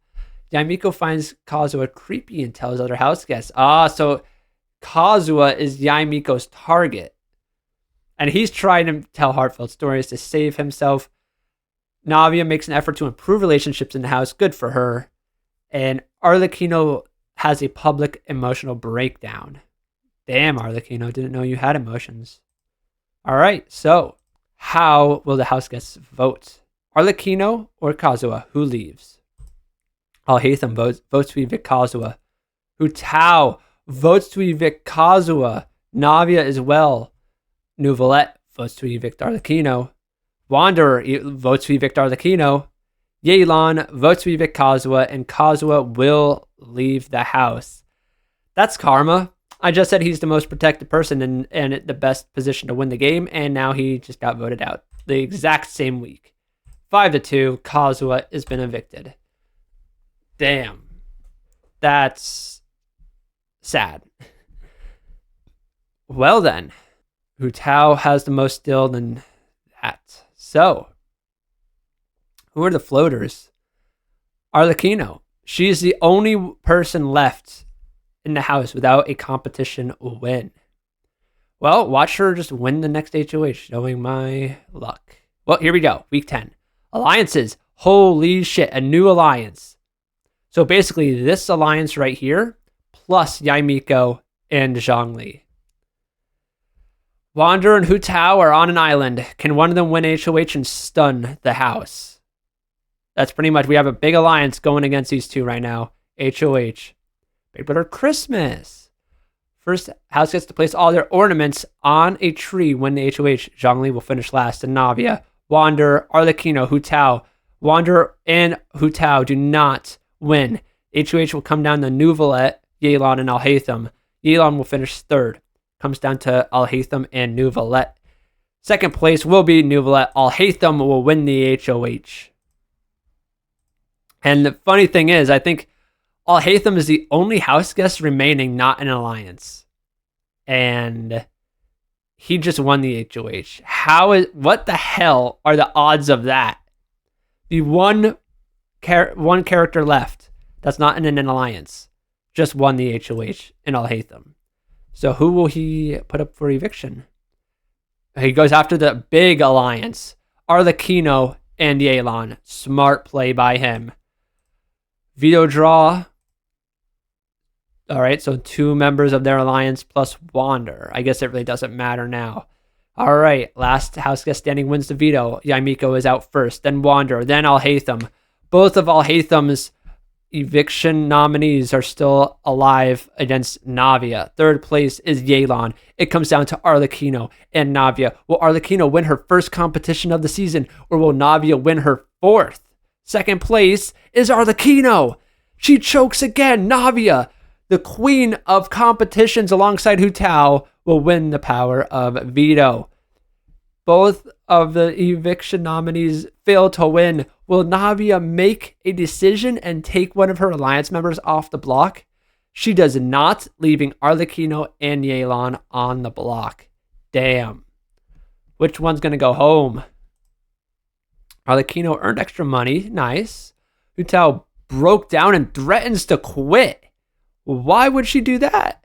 Yaimiko finds Kazuha creepy and tells other house guests. So Kazuha is Yaimiko's target. And he's trying to tell heartfelt stories to save himself. Navia makes an effort to improve relationships in the house. Good for her. And Arlecchino has a public emotional breakdown. Damn, Arlecchino, didn't know you had emotions. All right, so how will the house guests vote? Arlecchino or Kazuha? Who leaves? Alhaitham votes to evict Kazuha. Hu Tao votes to evict Kazuha. Navia as well. Nouvelette votes to evict Arlecchino. Wanderer votes to evict Arlecchino. Yelan votes to evict Kazuha, and Kazuha will leave the house. That's karma. I just said he's the most protected person and the best position to win the game, and now he just got voted out the exact same week. 5-2, Kazuha has been evicted. Damn. That's sad. Well then, Hu Tao has the most still than that. So, who are the floaters? Arlecchino. She's the only person left in the house without a competition win. Well, watch her just win the next HOH, showing my luck. Well, here we go. Week 10. Alliances. Holy shit, a new alliance. So basically, this alliance right here, plus Yaimiko and Zhongli. Wanderer and Hu Tao are on an island. Can one of them win HOH and stun the house? That's pretty much, we have a big alliance going against these two right now. HOH. Big Brother Christmas. First house gets to place all their ornaments on a tree when the HOH. Zhongli will finish last, and Navia. Wanderer, Arlecchino, Hu Tao. Wanderer and Hu Tao do not win. HOH will come down to Nouvelette, Yelan, and Alhaitham. Yelan will finish third. Comes down to Alhaitham and Nouvelette. Second place will be Nouvelette. Alhaitham will win the HOH. And the funny thing is, I think Alhaitham is the only house guest remaining not in an alliance. And he just won the HOH. What the hell are the odds of that? The one character left that's not in an alliance just won the HOH in Alhaitham. So who will he put up for eviction? He goes after the big alliance. Arlecchino and Yelan. Smart play by him. Veto draw. All right, so 2 members of their alliance plus Wander. I guess it really doesn't matter now. All right, last house guest standing wins the veto. Yaimiko is out first, then Wander, then Alhaitham. Both of Alhaitham's eviction nominees are still alive against Navia. Third place is Yelan. It comes down to Arlecchino and Navia. Will Arlecchino win her first competition of the season, or will Navia win her fourth? Second place is Arlecchino. She chokes again. Navia, the queen of competitions alongside Hu Tao, will win the power of veto. Both of the eviction nominees fail to win. Will Navia make a decision and take one of her alliance members off the block? She does not, leaving Arlecchino and Yelan on the block. Damn. Which one's going to go home? Arlecchino earned extra money. Nice. Hu Tao broke down and threatens to quit. Why would she do that?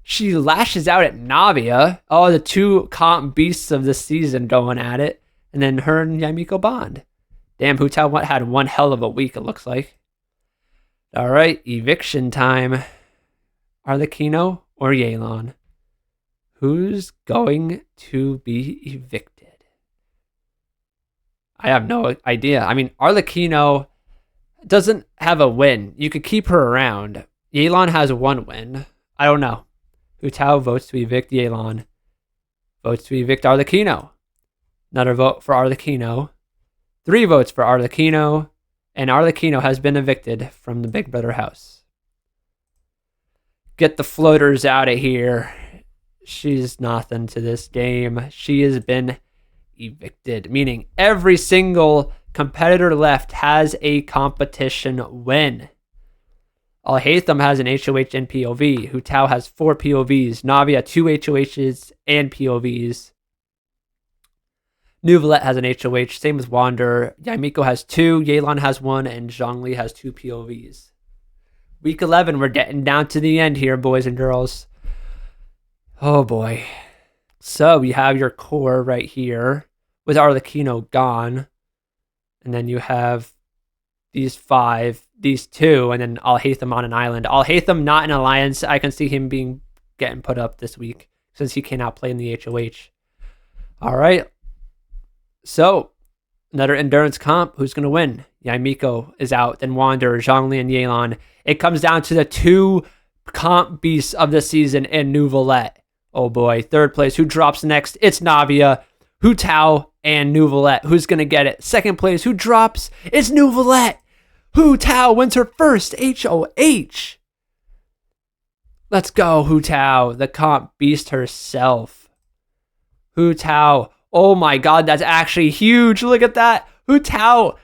She lashes out at Navia. Oh, the two comp beasts of the season going at it. And then her and Yamiko bond. Damn, Hu Tao had one hell of a week, it looks like. All right, eviction time. Arlecchino or Yelan? Who's going to be evicted? I have no idea. I mean, Arlecchino doesn't have a win. You could keep her around. Yelan has one win. I don't know. Hu Tao votes to evict Yelan. Votes to evict Arlecchino. Another vote for Arlecchino. 3 votes for Arlecchino. And Arlecchino has been evicted from the Big Brother house. Get the floaters out of here. She's nothing to this game. She has been evicted, meaning every single competitor left has a competition win. Al-Haytham has an HOH and POV. Hu Tao has 4 POVs. Navia 2 HOHs and POVs. Nuvolette has an HOH. Same as Wander. Yamiko has 2. Yelan has 1. And Zhongli has 2 POVs. Week 11, we're getting down to the end here, boys and girls. Oh, boy. So you have your core right here with Arlecchino gone. And then you have these 5, these 2, and then Al-Haytham on an island. Al-Haytham not in alliance. I can see him getting put up this week since he cannot play in the HOH. All right. So another endurance comp. Who's going to win? Yamiko is out. Then Wander, Zhongli, and Yelan. It comes down to the 2 comp beasts of the season in Nuvolette. Oh boy. Third place. Who drops next? It's Navia, Hu Tao, and Nuvolette. Who's going to get it? Second place. Who drops? It's Nuvolette. Hu Tao wins her first HOH. Let's go, Hu Tao, the comp beast herself. Hu Tao. Oh my god, that's actually huge. Look at that. Hu Tao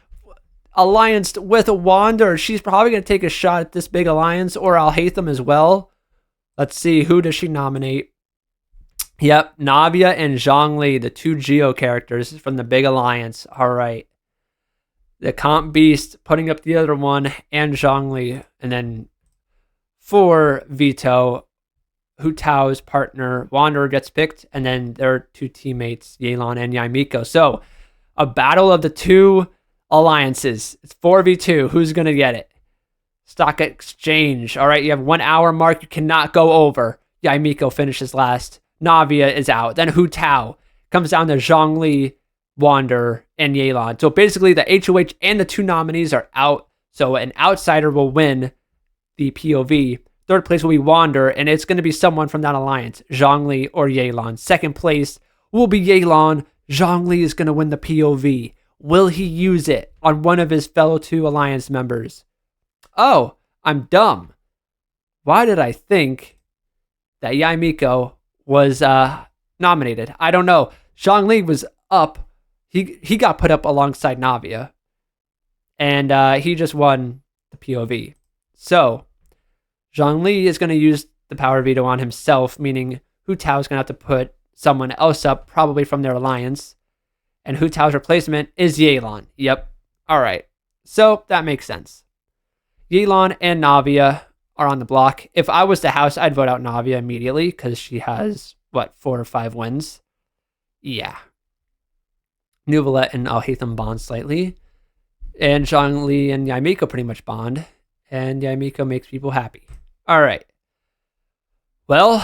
allianced with Wander. She's probably going to take a shot at this big alliance, or Al-Haytham as well. Let's see. Who does she nominate? Yep, Navia and Zhongli, the 2 Geo characters from the big alliance. All right. The comp beast putting up the other one, and Zhongli. And then for veto, Hu Tao's partner, Wanderer, gets picked. And then their 2 teammates, Yelan and Yamiko. So a battle of the 2 alliances. It's 4v2. Who's going to get it? Stock exchange. All right, you have 1 hour mark. You cannot go over. Yamiko finishes last. Navia is out. Then Hu Tao comes down to Zhongli, Wander, and Yelan. So basically the HOH and the 2 nominees are out. So an outsider will win the POV. Third place will be Wander, and it's going to be someone from that alliance, Zhongli or Yelan. Second place will be Yelan. Zhongli is going to win the POV. Will he use it on one of his fellow 2 alliance members? Oh, I'm dumb. Why did I think that Yamiko was nominated? I don't know. Zhongli was up. He got put up alongside Navia. And he just won the POV. So Zhongli is going to use the power veto on himself, meaning Hu Tao is going to have to put someone else up, probably from their alliance. And Hu Tao's replacement is Yelan. Yep. All right. So that makes sense. Yelan and Navia are on the block. If I was the house, I'd vote out Navia immediately because she has, 4 or 5 wins. Yeah. Nuvolette and Al-Haytham bond slightly. And Zhongli and Yamiko pretty much bond. And Yamiko makes people happy. All right. Well,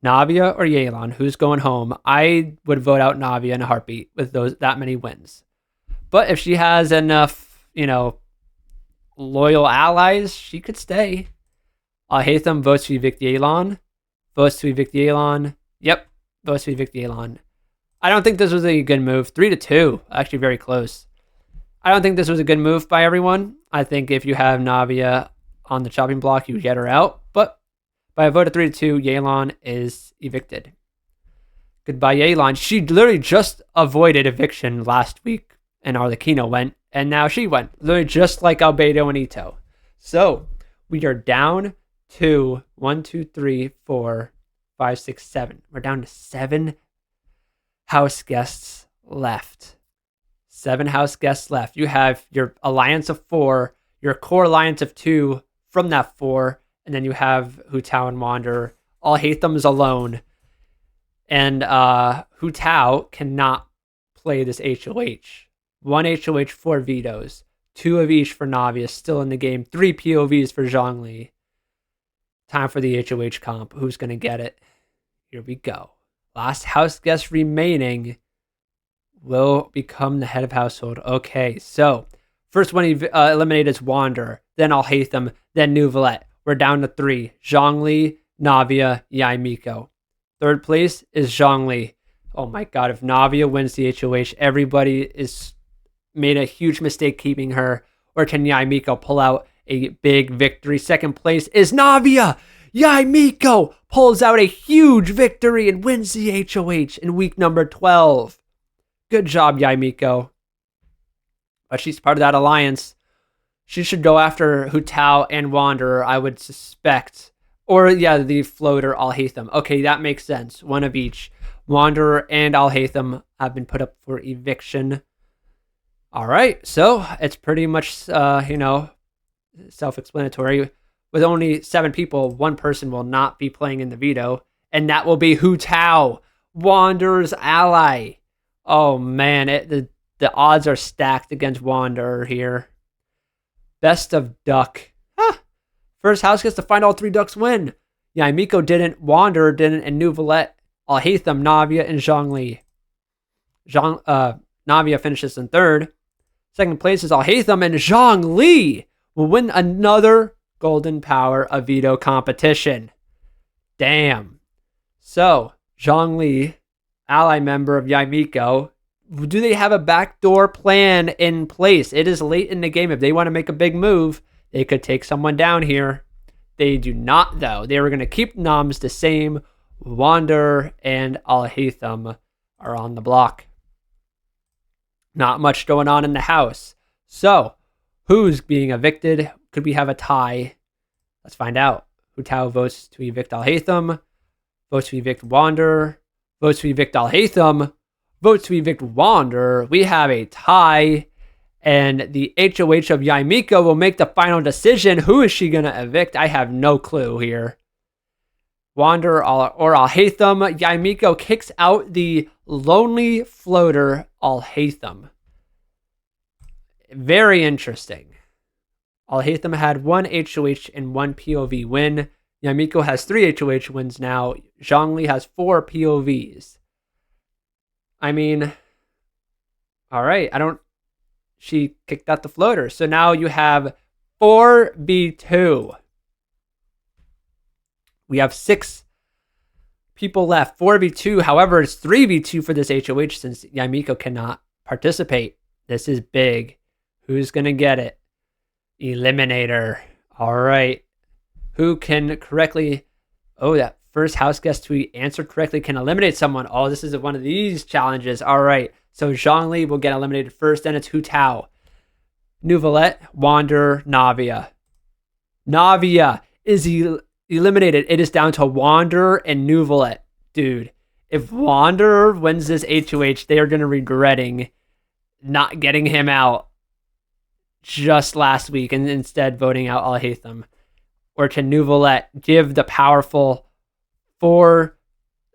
Navia or Yelan, who's going home? I would vote out Navia in a heartbeat with that many wins. But if she has enough, loyal allies, she could stay. Hatham votes to evict Yelan. Votes to evict Yelan. Yep, votes to evict Yelan. I don't think this was a good move. 3-2, actually very close. I don't think this was a good move by everyone. I think if you have Navia on the chopping block, you get her out. But by a vote of 3-2, Yelan is evicted. Goodbye, Yelan. She literally just avoided eviction last week, and Arlecchino went, and now she went. Literally just like Albedo and Ito. So we are down to 1, 2, 3, 4, 5, 6, 7. We're down to 7 house guests left. 7 house guests left. You have your alliance of 4, your core alliance of 2 from that 4, and then you have Hu Tao and Wander. Alhaitham is alone. And Hu Tao cannot play this HOH. 1 HOH, 4 vetoes. 2 of each for Navia, still in the game. 3 POVs for Zhongli. Time for the HOH comp. Who's going to get it? Here we go. Last house guest remaining will become the head of household. Okay, so first one eliminated is Wander, then Alhaitham, then Nuvalet. We're down to 3. Zhongli, Navia, Yai Miko. Third place is Zhongli. Oh my god, if Navia wins the HOH, everybody is made a huge mistake keeping her. Or can Yai Miko pull out a big victory? Second place is Navia. Yai Miko pulls out a huge victory and wins the HOH in week number 12. Good job, Yai Miko. But she's part of that alliance. She should go after Hu Tao and Wanderer, I would suspect. Or, yeah, the floater Alhaitham. Okay, that makes sense. 1 of each. Wanderer and Alhaitham have been put up for eviction. All right, so it's pretty much, self-explanatory. With only 7 people, 1 person will not be playing in the veto, and that will be Hu Tao, Wanderer's ally. Oh, man, the odds are stacked against Wanderer here. Best of Duck. First house gets to find all 3 ducks win. Yai Miko didn't, Wanderer didn't, and Nuvalet, Alhaitham, Navia, and Zhongli. Navia finishes in 3rd. Second place is Alhaitham, and Zhongli will win another Golden Power of Veto competition. Damn. So, Zhongli, ally member of Yai Miko, do they have a backdoor plan in place? It is late in the game. If they want to make a big move, they could take someone down here. They do not, though. They were going to keep noms the same. Wander and Alhaitham are on the block. Not much going on in the house. So, who's being evicted? Could we have a tie? Let's find out. Hu Tao votes to evict Alhaitham. Votes to evict Wander. Votes to evict Alhaitham. Votes to evict Wander. We have a tie. And the HOH of Yai Miko will make the final decision. Who is she going to evict? I have no clue here. Wander or Alhaitham. Yai Miko kicks out the lonely floater Alhaitham. Very interesting. Alhaitham had 1 HOH and 1 POV win. Yai Miko has 3 HOH wins now. Zhongli has 4 POVs. I mean, all right. She kicked out the floater. So now you have 4v2. We have 6 people left. 4v2. However, it's 3v2 for this HOH since Yai Miko cannot participate. This is big. Who's going to get it? Eliminator. All right. Who can correctly... Oh, that first house guest who answered correctly can eliminate someone. Oh, this is one of these challenges. All right. So Zhongli will get eliminated first. Then it's Hu Tao. Nuvalet, Wander, Navia. Navia is eliminated. It is down to Wander and Nuvalet. Dude, if Wander wins this HOH, they are going to regretting not getting him out just last week and instead voting out Alhaitham. Or can Nuvalet give the powerful 4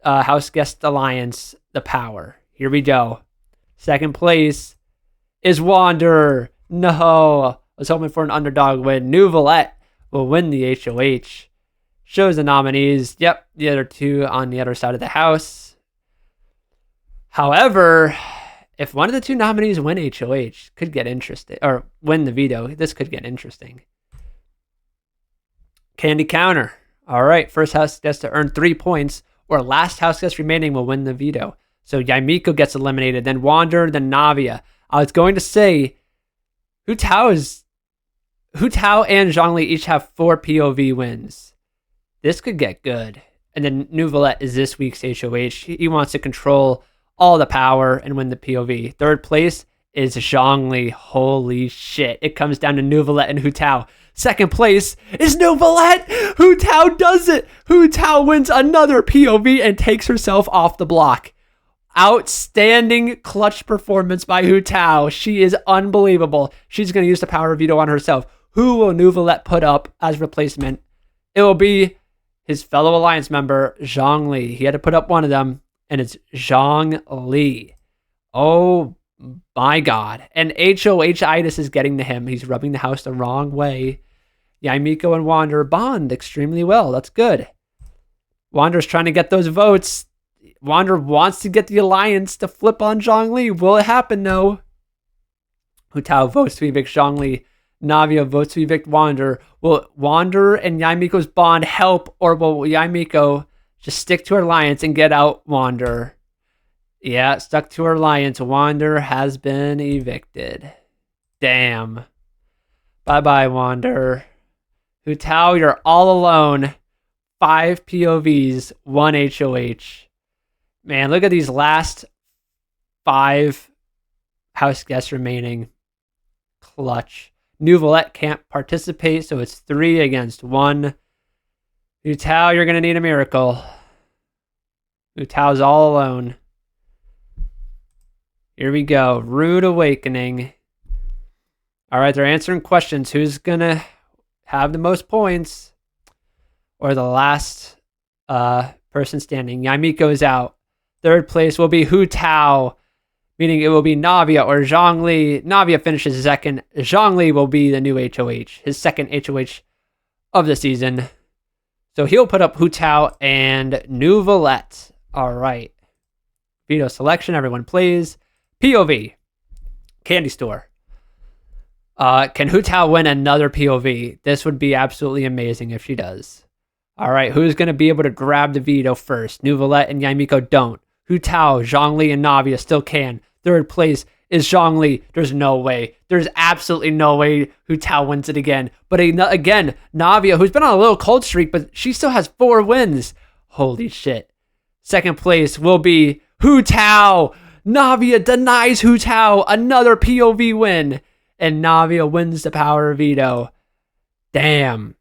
house guest alliance the power? Here we go. Second place is Wanderer. No. I was hoping for an underdog win. Nuvalet will win the HOH. Shows the nominees. Yep, the other 2 on the other side of the house. However, If one of the two nominees win HOH, could get interesting, or win the veto, this could get interesting. Candy counter. All right, first house guest to earn 3 points, or last house guest remaining will win the veto. So Yaimiko gets eliminated, then Wander, then Navia. I was going to say, Hu Tao and Zhongli each have 4 POV wins. This could get good. And then Nouvelette is this week's HOH. He wants to control all the power and win the POV. Third place is Zhongli. Holy shit. It comes down to Nouvelette and Hu Tao. Second place is Nouvelette. Hu Tao does it. Hu Tao wins another POV and takes herself off the block. Outstanding clutch performance by Hu Tao. She is unbelievable. She's going to use the power veto on herself. Who will Nouvelette put up as replacement? It will be his fellow alliance member, Zhongli. He had to put up one of them, and it's Zhongli. Oh my God. And HOH-itis is getting to him. He's rubbing the house the wrong way. Yaimiko and Wander bond extremely well. That's good. Wander's trying to get those votes. Wander wants to get the alliance to flip on Zhongli. Will it happen, though? Hu Tao votes to evict Zhongli. Navia votes to evict Wander. Will Wander and Yaimiko's bond help, or will Yaimiko just stick to her alliance and get out Wander? Yeah, stuck to her alliance. Wander has been evicted. Damn. Bye-bye, Wander. Hu Tao, you're all alone. 5 POVs, 1 HOH. Man, look at these last 5 house guests remaining. Clutch. Nouvelette can't participate, so it's 3 against 1. Hu Tao, you're going to need a miracle. Hu Tao's all alone. Here we go. Rude Awakening. All right, they're answering questions. Who's going to have the most points? Or the last person standing? Yaimiko is out. Third place will be Hu Tao, meaning it will be Navia or Zhongli. Navia finishes second. Zhongli will be the new HOH, his second HOH of the season. So he'll put up Hu Tao and Nouvelette. All right. Veto selection, everyone plays. POV. Candy store. Can Hu Tao win another POV? This would be absolutely amazing if she does. All right, who's going to be able to grab the veto first? Nouvelette and Yaimiko don't. Hu Tao, Zhongli, and Navia still can. Third place is Zhongli. There's no way. There's absolutely no way Hu Tao wins it again. But again, Navia, who's been on a little cold streak, but she still has 4 wins. Holy shit. Second place will be Hu Tao. Navia denies Hu Tao another POV win. And Navia wins the power veto. Damn.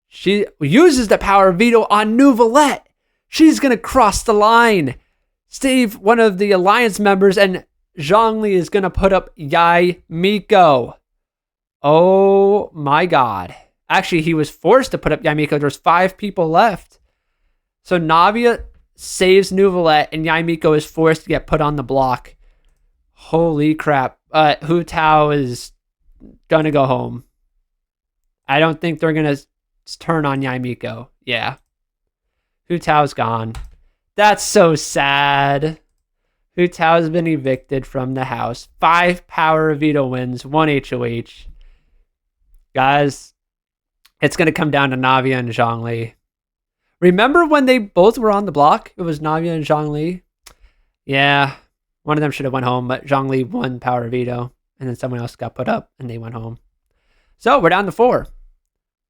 She uses the power veto on Nouvelette. She's going to cross the line. Save one of the alliance members, and Zhongli is going to put up Yaimiko. Oh my God. Actually, he was forced to put up Yaimiko. There's 5 people left. So Navia saves Nouvelette, and Yaimiko is forced to get put on the block. Holy crap. Hu Tao is going to go home. I don't think they're going to turn on Yaimiko. Yeah. Hu Tao's gone. That's so sad. Hu Tao's been evicted from the house. 5 power veto wins, 1 HOH. Guys, it's going to come down to Navia and Zhongli. Remember when they both were on the block? It was Navia and Zhongli. Yeah, one of them should have went home, but Zhongli won power veto, and then someone else got put up, and they went home. So we're down to 4.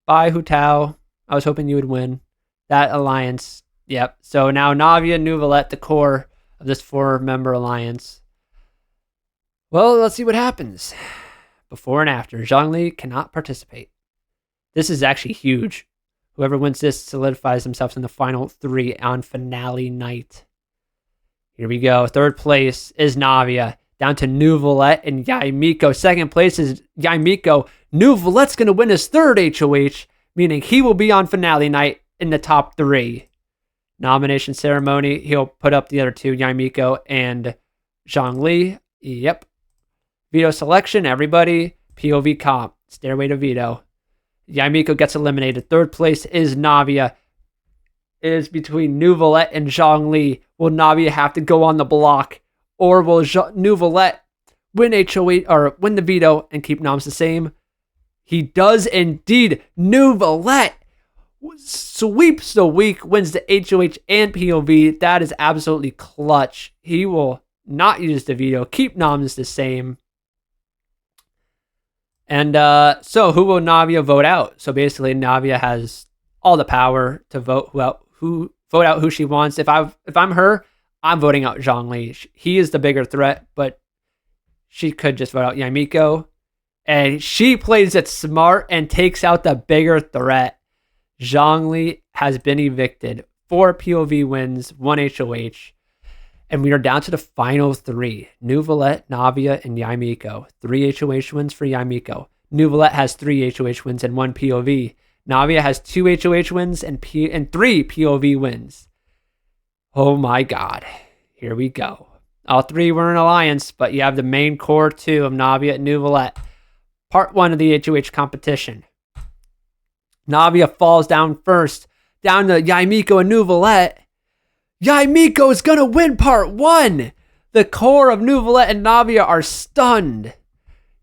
Bye, Hu Tao. I was hoping you would win that alliance. Yep. So now Navia and Nouvelette, the core of this 4-member alliance. Well, let's see what happens. Before and after. Zhongli cannot participate. This is actually huge. Whoever wins this solidifies themselves in the final 3 on finale night. Here we go. Third place is Navia. Down to Nouvelette and Yaimiko. Second place is Yaimiko. Nouvelette's going to win his 3rd HOH, meaning he will be on finale night in the top 3. Nomination ceremony, he'll put up the other 2, Yaimiko and Zhongli. Yep. Veto selection, everybody. POV comp. Stairway to veto. Yaimiko gets eliminated. Third place is Navia. It is between Nouvelette and Zhongli. Will Navia have to go on the block, Or will New Valette win HOH or win the veto and keep noms the same? He does indeed. New Valette sweeps the week, wins the HOH and POV. That is absolutely clutch. He will not use the veto, keep noms the same. And so who will Navia vote out? So basically Navia has all the power to vote out who she wants. If I'm her, I'm voting out Zhongli. He is the bigger threat, but she could just vote out Yamiko. And she plays it smart and takes out the bigger threat. Zhongli has been evicted. 4 POV wins, 1 HOH. And we are down to the final 3. New Valette, Navia, and Yamiko. 3 HOH wins for Yamiko. New Valette has 3 HOH wins and 1 POV. Navia has 2 HOH wins and 3 POV wins. Oh my god. Here we go. All 3 were in alliance, but you have the main core 2 of Navia and New Valette. Part 1 of the HOH competition. Navia falls down first, down to Yamiko and New Valette. Yamiko is going to win part 1. The core of New Valette and Navia are stunned.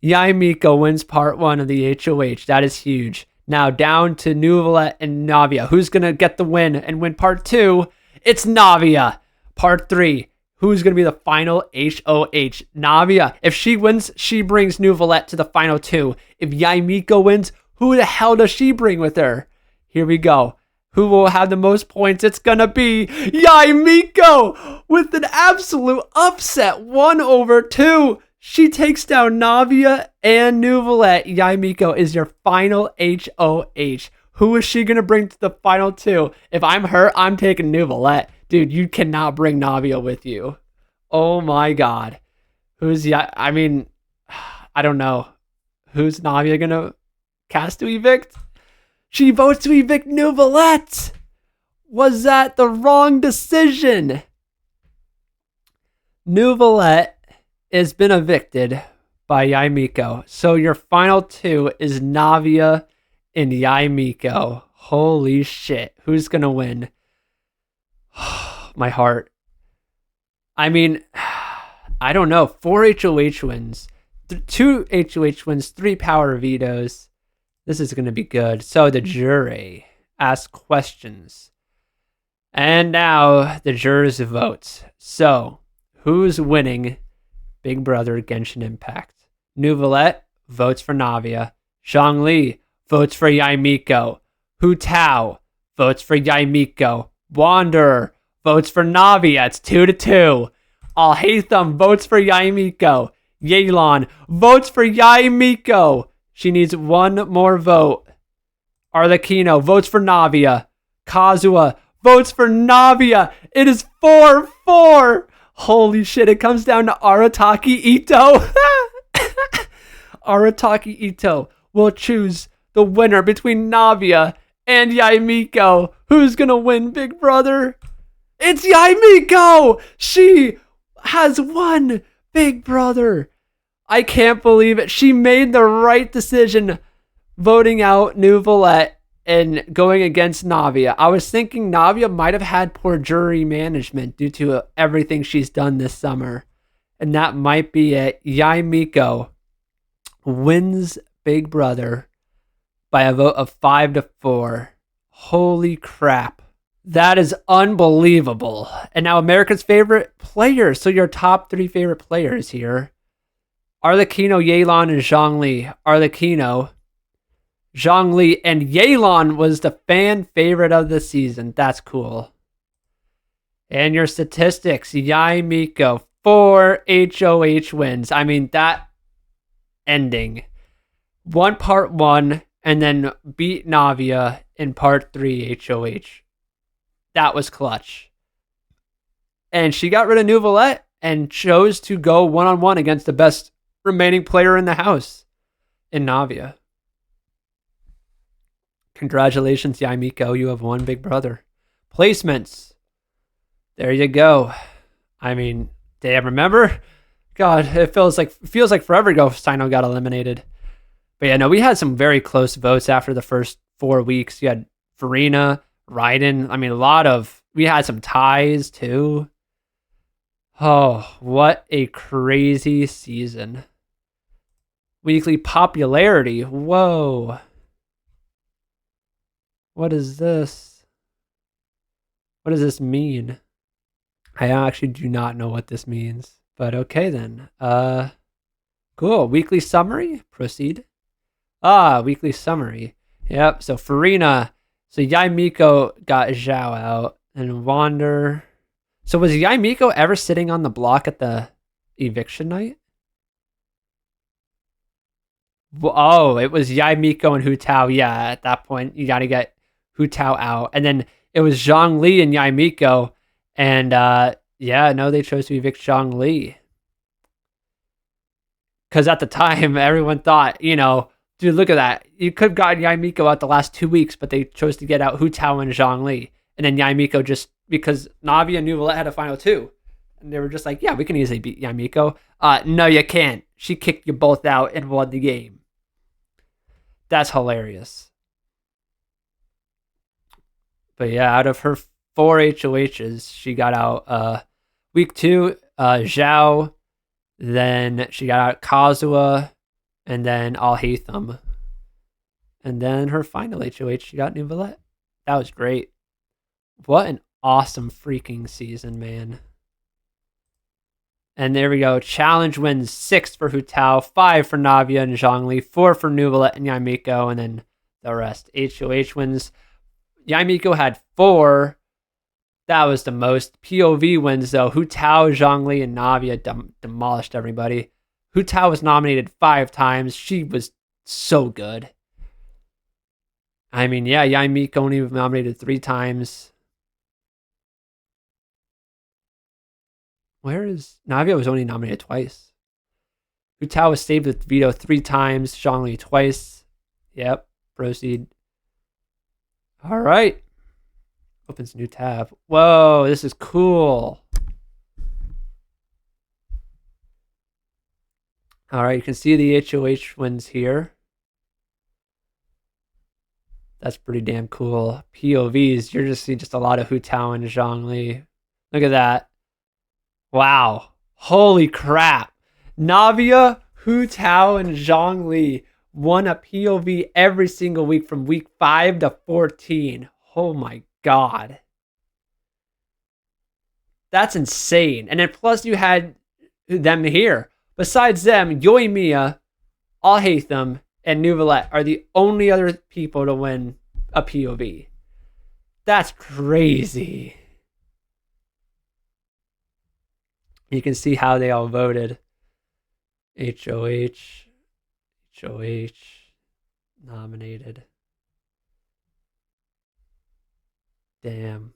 Yamiko wins part 1 of the HOH. That is huge. Now down to New Valette and Navia. Who's going to get the win and win part 2? It's Navia. Part 3. Who's going to be the final HOH? Navia. If she wins, she brings New Valette to the final 2. If Yamiko wins, who the hell does she bring with her? Here we go. Who will have the most points? It's going to be Yamiko with an absolute upset 1/2. She takes down Navia and New Valette. Yamiko is your final HOH. Who is she going to bring to the final 2? If I'm her, I'm taking New Valette. Dude, you cannot bring Navia with you. Oh my god. I don't know. Who's Navia going to cast to evict? She votes to evict New Valette. Was that the wrong decision? New Valette has been evicted by Yamiko. So your final 2 is Navia and Yamiko. Holy shit. Who's going to win? My heart. I mean, I don't know. 4 HOH wins. 2 HOH wins. 3 power vetoes. This is going to be good. So the jury asks questions. And now the jurors vote. So who's winning Big Brother Genshin Impact? New Valette votes for Navia. Zhongli votes for Yamiko. Hu Tao votes for Yamiko. Wanderer votes for Navia. It's 2-2. Alhaitham votes for Yamiko. Yelan votes for Yamiko. She needs 1 more vote. Arlecchino votes for Navia. Kazuha votes for Navia. It is 4-4. Holy shit, it comes down to Arataki Ito. Arataki Ito will choose the winner between Navia and Yamiko. Who's going to win, Big Brother? It's Yamiko! She has won, Big Brother. I can't believe it. She made the right decision voting out New Valette and going against Navia. I was thinking Navia might have had poor jury management due to everything she's done this summer. And that might be it. Yamiko wins Big Brother by a vote of 5-4. Holy crap. That is unbelievable. And now America's favorite players. So your top 3 favorite players here. Arlecchino, Yelan, and Zhongli. Arlecchino, Zhongli, and Yelan was the fan favorite of the season. That's cool. And your statistics. Yamiko, 4 HOH wins. I mean, that ending. Won part 1 and then beat Navia in part 3 HOH. That was clutch. And she got rid of New Valette and chose to go one-on-one against the best remaining player in the house in Navia. Congratulations, Yamiko. You have won Big Brother. Placements. There you go. I mean, damn, remember? God, it feels like forever ago Sino got eliminated. But yeah, no, we had some very close votes after the first 4 weeks. You had Farina, Raiden. I mean, we had some ties too. Oh, what a crazy season. Weekly popularity. Whoa. What is this? What does this mean? I actually do not know what this means. But okay then. Cool. Weekly summary. Proceed. Weekly summary. Yep. So Farina. So Yaimiko got Zhao out and Wander. So was Yaimiko ever sitting on the block at the eviction night? Oh, it was Yaimiko and Hu Tao. Yeah, at that point you got to get Hu Tao out, and then it was Zhang Li and Yaimiko, and yeah, no, they chose to evict Zhang Li because at the time everyone thought, dude, look at that, you could have gotten Yaimiko out the last 2 weeks, but they chose to get out Hu Tao and Zhang Li, and then Yaimiko just because Navi and Nouvelle had a final two, and they were just like, yeah, we can easily beat Yaimiko. No, you can't. She kicked you both out and won the game. That's hilarious. But yeah, out of her 4 HOHs, she got out week 2, Zhao, then she got out Kazuha, and then Alhaitham. And then her final HOH, she got Nouvelle. That was great. What an awesome freaking season, man. And there we go. Challenge wins 6 for Hu Tao, 5 for Navia and Zhongli, 4 for Nouvelle and Yaimiko, and then the rest. HOH wins. Yaimiko had 4. That was the most. POV wins, though. Hu Tao, Zhongli, and Navia demolished everybody. Hu Tao was nominated 5 times. She was so good. I mean, yeah, Yaimiko only was nominated 3 times. Where is Navia was only nominated twice. Hu Tao was saved with veto 3 times. Zhongli twice. Yep. Proceed. All right. Opens a new tab. Whoa, this is cool. All right, you can see the HOH wins here. That's pretty damn cool. POVs, you're just seeing just a lot of Hu Tao and Zhongli. Look at that. Wow. Holy crap. Navia, Hu Tao, and Zhongli won a POV every single week from week 5 to 14. Oh my god. That's insane. And then plus you had them here. Besides them, Yoimiya, Alhaitham, and Nouvelle are the only other people to win a POV. That's crazy. You can see how they all voted. HOH, HOH, nominated. Damn.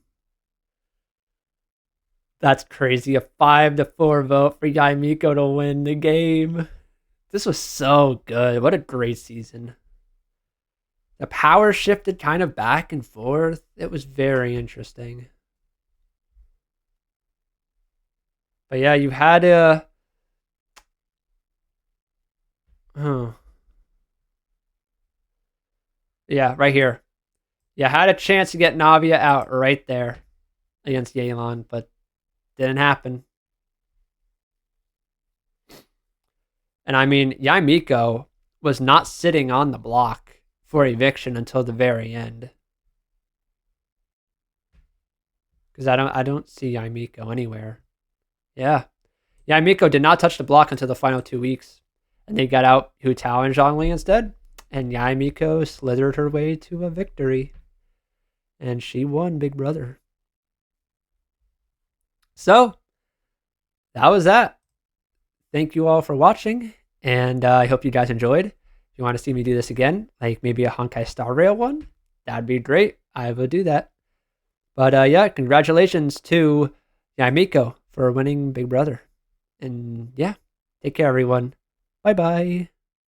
That's crazy. A 5-4 vote for Yaimiko to win the game. This was so good. What a great season. The power shifted kind of back and forth. It was very interesting. But yeah, you had a... Yeah, right here. You had a chance to get Navia out right there against Yelan, but didn't happen. And I mean, Yaimiko was not sitting on the block for eviction until the very end. Because I don't see Yaimiko anywhere. Yeah. Yaimiko did not touch the block until the final 2 weeks. And they got out Hu Tao and Zhongli instead. And Yaimiko slithered her way to a victory. And she won Big Brother. So, that was that. Thank you all for watching. And I hope you guys enjoyed. If you want to see me do this again, like maybe a Honkai Star Rail one, that'd be great. I would do that. But yeah, congratulations to Yaimiko for winning Big Brother. And yeah, take care, everyone. Bye-bye.